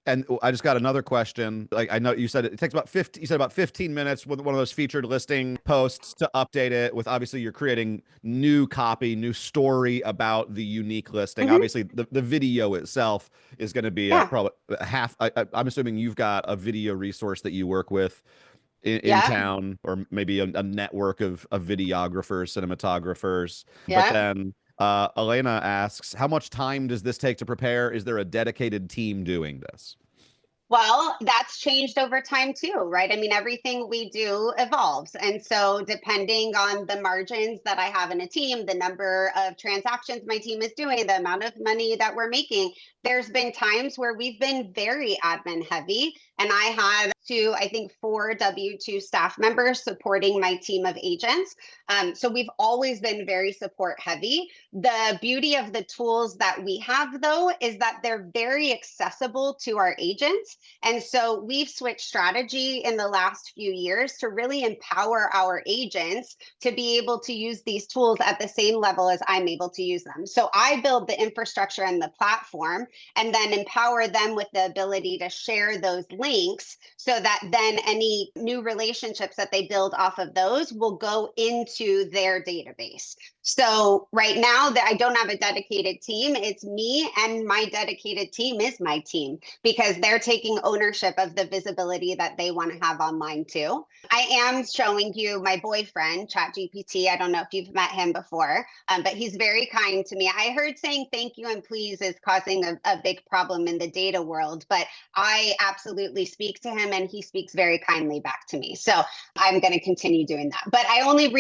And I just got another question. Like, I know you said it takes about 50, you said about 15 minutes with one of those featured listing posts to update it with, obviously you're creating new copy, new story about the unique listing. Obviously the video itself is going to be probably half. I'm assuming you've got a video resource that you work with in town, or maybe a network of videographers, cinematographers. But then Elena asks, how much time does this take to prepare? Is there a dedicated team doing this? Well, that's changed over time too, right? I mean, everything we do evolves. And so depending on the margins that I have in a team, the number of transactions my team is doing, the amount of money that we're making, there's been times where we've been very admin heavy. And I had I think 4 W-2 staff members supporting my team of agents. So we've always been very support heavy. The beauty of the tools that we have, though, is that they're very accessible to our agents. And so we've switched strategy in the last few years to really empower our agents to be able to use these tools at the same level as I'm able to use them. So I build the infrastructure and the platform and then empower them with the ability to share those links so that then any new relationships that they build off of those will go into their database. So right now that I don't have a dedicated team, it's me, and my dedicated team is my team because they're taking ownership of the visibility that they want to have online too. I am showing you my boyfriend, ChatGPT. I don't know if you've met him before, but he's very kind to me. I heard saying thank you and please is causing a big problem in the data world, but I absolutely speak to him and he speaks very kindly back to me. So I'm going to continue doing that. But I only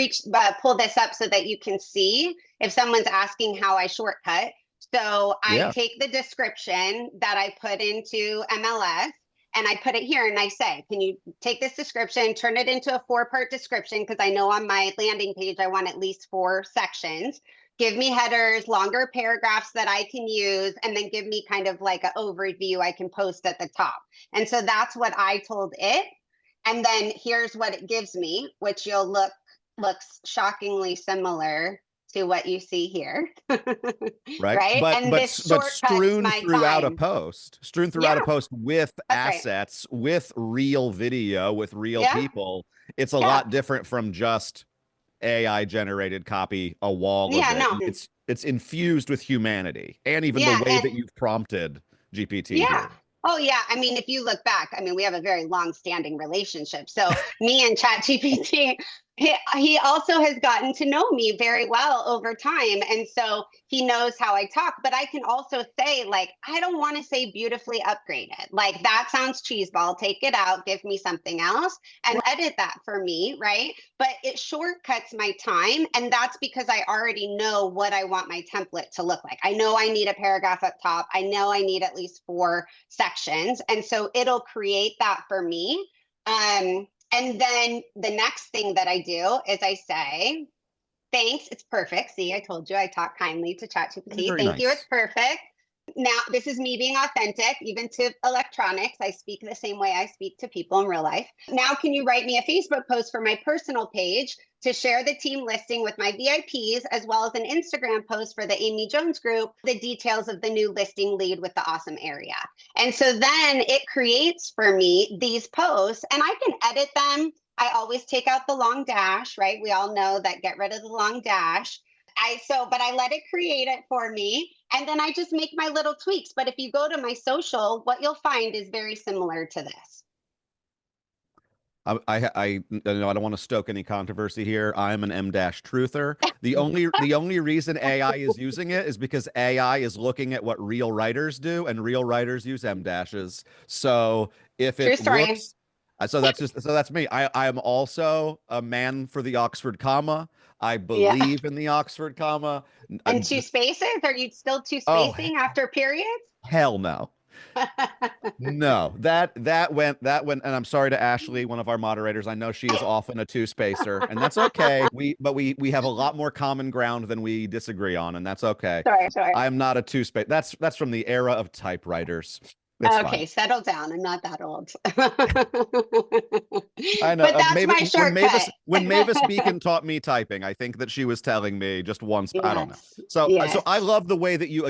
pull this up so that you can see if someone's asking how I shortcut. So I take the description that I put into MLS and I put it here and I say, can you take this description, turn it into a 4-part description? Because I know on my landing page, I want at least 4 sections. Give me headers, longer paragraphs that I can use, and then give me kind of like an overview I can post at the top. And so that's what I told it. And then here's what it gives me, which looks shockingly similar to what you see here. Right? But strewn throughout a post, with assets, with real video, with real people. It's a lot different from just AI generated copy, a wall of it. No. It's infused with humanity and even the way that you've prompted GPT here. Oh, yeah. I mean, if you look back, I mean, we have a very long-standing relationship. So me and ChatGPT, he also has gotten to know me very well over time. And so he knows how I talk, but I can also say, like, I don't want to say beautifully upgraded. Like, that sounds cheeseball. Take it out. Give me something else and edit that for me. Right. But it shortcuts my time. And that's because I already know what I want my template to look like. I know I need a paragraph up top. I know I need at least 4 sections. And so it'll create that for me. And then the next thing that I do is I say, thanks, it's perfect. See, I told you I talk kindly to ChatGPT. Thank you, it's perfect. Now, this is me being authentic, even to electronics. I speak the same way I speak to people in real life. Now, can you write me a Facebook post for my personal page to share the team listing with my VIPs, as well as an Instagram post for the Amy Jones group, the details of the new listing lead with the awesome area. And so then it creates for me these posts and I can edit them. I always take out the long dash, right? We all know that, get rid of the long dash. But I let it create it for me. And then I just make my little tweaks. But if you go to my social, what you'll find is very similar to this. You know, I don't want to stoke any controversy here. I'm an M-dash truther. The only reason AI is using it is because AI is looking at what real writers do, and real writers use M-dashes. So if True it story. looks, so that's me. I am also a man for the Oxford comma. I Yeah. believe in the Oxford comma. And two spaces? Are you still two Oh, spacing after periods? hell no. No, that went, and I'm sorry to Ashley, one of our moderators. I know she is often a two-spacer, and that's okay. We have a lot more common ground than we disagree on, and that's okay. Sure, sure. I am not a two-space. That's from the era of typewriters. It's fine. Okay, settle down. I'm not that old. I know. But that's my shortcut. When Mavis Beacon taught me typing, I think that she was telling me just once. I don't know. Yes. So I Yes. love the way that you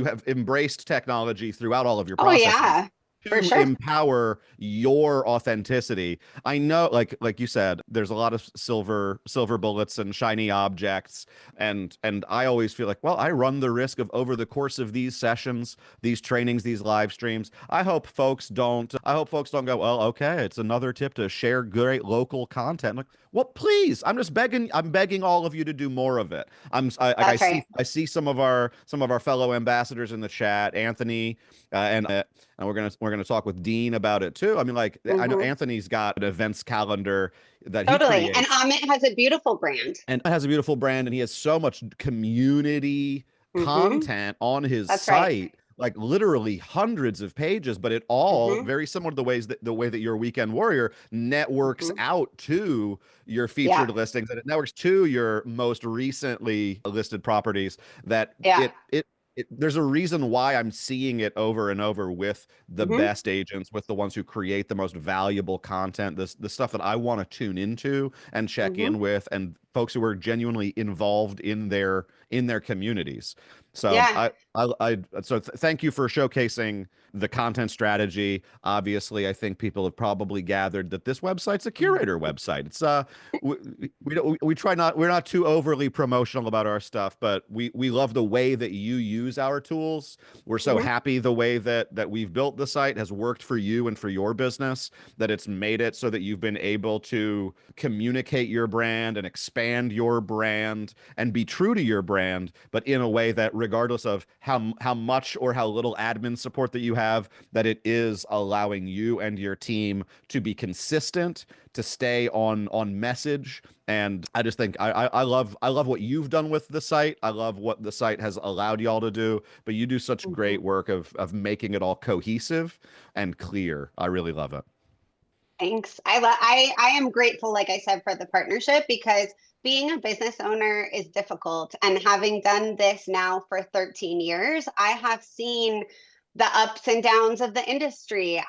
have embraced technology throughout all of your Oh processes yeah, for to sure. empower your authenticity. I know, like you said, there's a lot of silver bullets and shiny objects, and I always feel like, well, I run the risk of, over the course of these sessions, these trainings, these live streams, I hope folks don't go, well, okay, it's another tip to share great local content. Like, well, please, I'm begging all of you to do more of it. That's right. I see some of our fellow ambassadors in the chat, Anthony, and we're gonna talk with Dean about it too. I mean, like, I know Hmm. Anthony's got an events calendar that he Totally. And creates, Amit has a beautiful brand. and has a beautiful brand, and he has so much community Hmm. content on his That's right. site, like literally hundreds of pages, but it all Hmm. very similar to the way that your Weekend Warrior networks Hmm. out to your Yeah. featured listings, and it networks to your most recently listed properties. That Yeah. there's a reason why I'm seeing it over and over with the Hmm. best agents, with the ones who create the most valuable content, the stuff that I want to tune into and check Hmm. in with, and folks who are genuinely involved in their communities. So Yeah. thank you for showcasing the content strategy. Obviously, I think people have probably gathered that this website's a curator website. It's we try not we're not too overly promotional about our stuff, but we love the way that you use our tools. We're so Hmm. happy the way that we've built the site has worked for you and for your business, that it's made it so that you've been able to communicate your brand and expand your brand and be true to your brand, but in a way that, regardless of how much or how little admin support that you have, that it is allowing you and your team to be consistent, to stay on message. And I just think I love what you've done with the site. I love what the site has allowed y'all to do, but you do such Hmm. great work of making it all cohesive and clear. I really love it. Thanks. I am grateful, like I said, for the partnership, because being a business owner is difficult. And having done this now for 13 years, I have seen the ups and downs of the industry.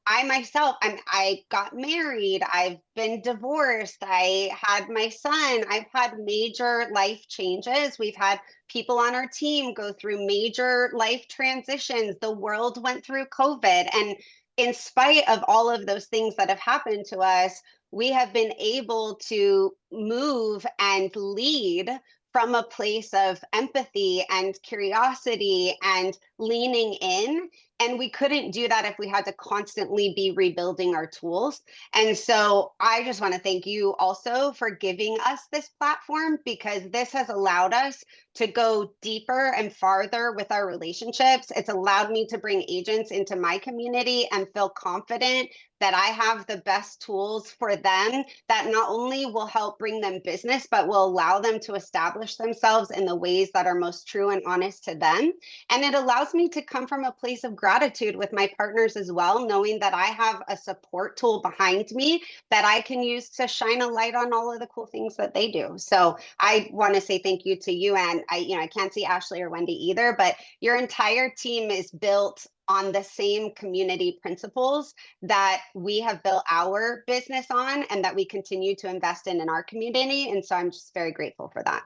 I myself, I got married, I've been divorced, I had my son, I've had major life changes. We've had people on our team go through major life transitions. The world went through COVID. And in spite of all of those things that have happened to us, we have been able to move and lead from a place of empathy and curiosity and leaning in. And we couldn't do that if we had to constantly be rebuilding our tools. And so I just want to thank you also for giving us this platform, because this has allowed us to go deeper and farther with our relationships. It's allowed me to bring agents into my community and feel confident that I have the best tools for them that not only will help bring them business, but will allow them to establish themselves in the ways that are most true and honest to them. And it allows me to come from a place of gratitude with my partners as well, knowing that I have a support tool behind me that I can use to shine a light on all of the cool things that they do. So I want to say thank you to you. And I can't see Ashley or Wendy either, but your entire team is built on the same community principles that we have built our business on and that we continue to invest in our community. And so I'm just very grateful for that.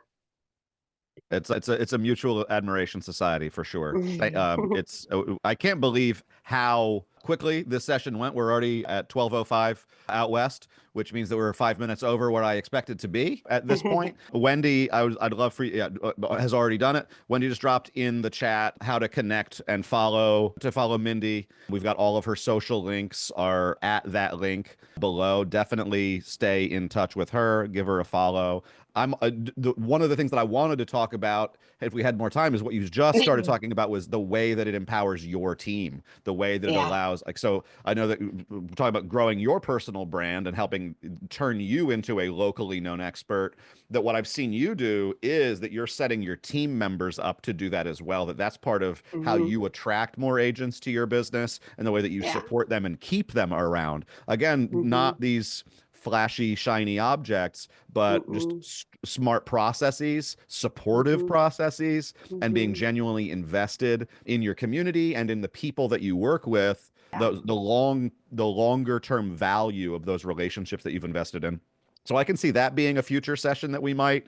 It's a mutual admiration society for sure. It's I can't believe how quickly this session went. We're already at 12:05 out west. which means that we're 5 minutes over where I expected to be at this point. Wendy, I'd love for you, has already done it. Wendy just dropped in the chat how to connect and follow Mindy. We've got all of her social links are at that link below. Definitely stay in touch with her, give her a follow. One of the things that I wanted to talk about, if we had more time, is what you just started talking about was the way that it empowers your team, the way that it Yeah. allows. Like, so I know that we're talking about growing your personal brand and helping turn you into a locally known expert. That what I've seen you do is that you're setting your team members up to do that as well. That's part of how you attract more agents to your business and the way that you Yeah. support them and keep them around. Again, not these flashy, shiny objects, but just smart processes, supportive processes, and being genuinely invested in your community and in the people that you work with. Yeah. The longer term value of those relationships that you've invested in. So I can see that being a future session that we might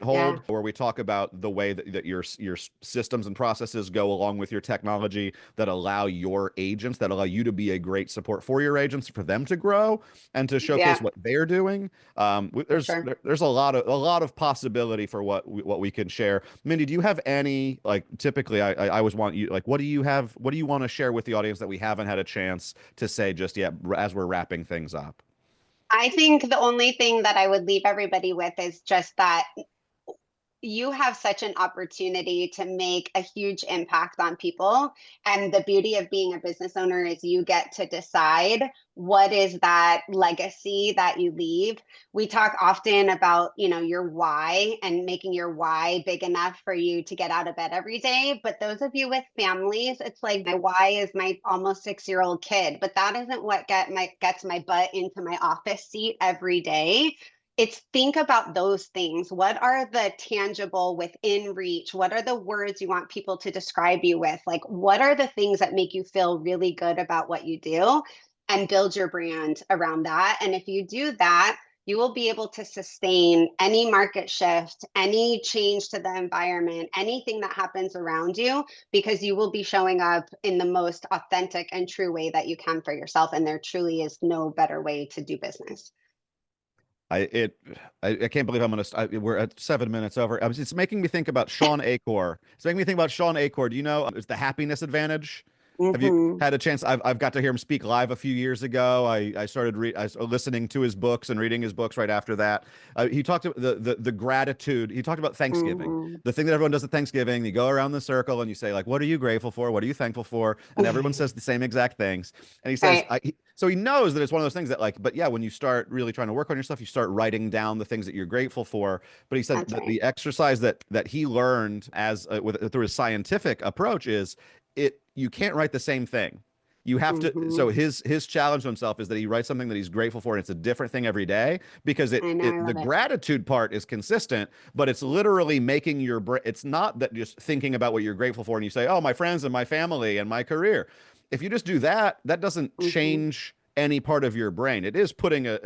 hold, Yeah. where we talk about the way that your systems and processes go along with your technology that allow your agents, that allow you to be a great support for your agents, for them to grow and to showcase Yeah. what they're doing. For sure. There's a lot of possibility for what we can share. Mindy, do you have any, like, typically I always want you, like, what do you want to share with the audience that we haven't had a chance to say just yet as we're wrapping things up? I think the only thing that I would leave everybody with is just that you have such an opportunity to make a huge impact on people. And the beauty of being a business owner is you get to decide what is that legacy that you leave. We talk often about, your why and making your why big enough for you to get out of bed every day. But those of you with families, it's like my why is my almost 6-year-old kid, but that isn't what gets my butt into my office seat every day. It's think about those things. What are the tangible within reach? What are the words you want people to describe you with? Like, what are the things that make you feel really good about what you do, and build your brand around that? And if you do that, you will be able to sustain any market shift, any change to the environment, anything that happens around you, because you will be showing up in the most authentic and true way that you can for yourself. And there truly is no better way to do business. I can't believe we're at 7 minutes over. It's making me think about Sean Achor. It's making me think about Sean Achor. Do you know it's the happiness advantage? Have you had a chance? I've got to hear him speak live a few years ago. I started listening to his books and reading his books right after that. He talked about the gratitude. He talked about Thanksgiving, the thing that everyone does at Thanksgiving. You go around the circle and you say, like, what are you grateful for? What are you thankful for? And everyone says the same exact things. And he says, Right. so he knows that it's one of those things that, like, but yeah, when you start really trying to work on yourself, you start writing down the things that you're grateful for. But he said That's that right. the exercise that he learned through his scientific approach is you can't write the same thing. You have to. So his challenge to himself is that he writes something that he's grateful for, and it's a different thing every day, because I know, I the love it. gratitude part is consistent, but it's literally making your brain. It's not that just thinking about what you're grateful for and you say, oh, my friends and my family and my career. If you just do that, that doesn't change any part of your brain. It is putting No.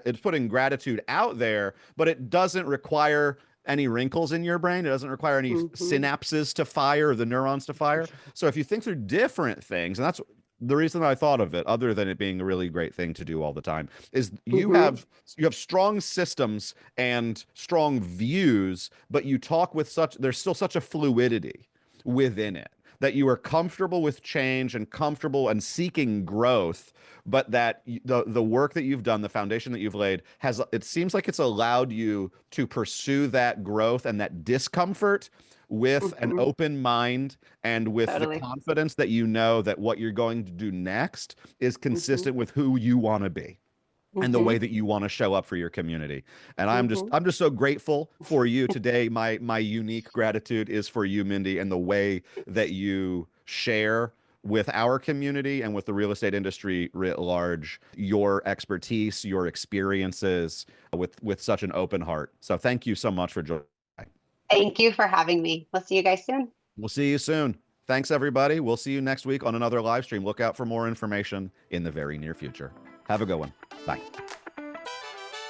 it's putting gratitude out there, but it doesn't require any wrinkles in your brain. It doesn't require any synapses to fire or the neurons to fire. So if you think through different things, and that's the reason I thought of it, other than it being a really great thing to do all the time, is you have strong systems and strong views, but you talk with there's still such a fluidity within it, that you are comfortable with change and comfortable and seeking growth, but that the work that you've done, the foundation that you've laid, it seems like it's allowed you to pursue that growth and that discomfort with an open mind and with the Totally. confidence that you know that what you're going to do next is consistent with who you want to be and the way that you want to show up for your community. And I'm just so grateful for you today. My unique gratitude is for you, Mindy, and the way that you share with our community and with the real estate industry writ large your expertise, your experiences with such an open heart. So thank you so much for joining. Thank you for having me. We'll see you guys soon. We'll see you soon. Thanks, everybody. We'll see you next week on another live stream. Look out for more information in the very near future. Have a good one. Bye.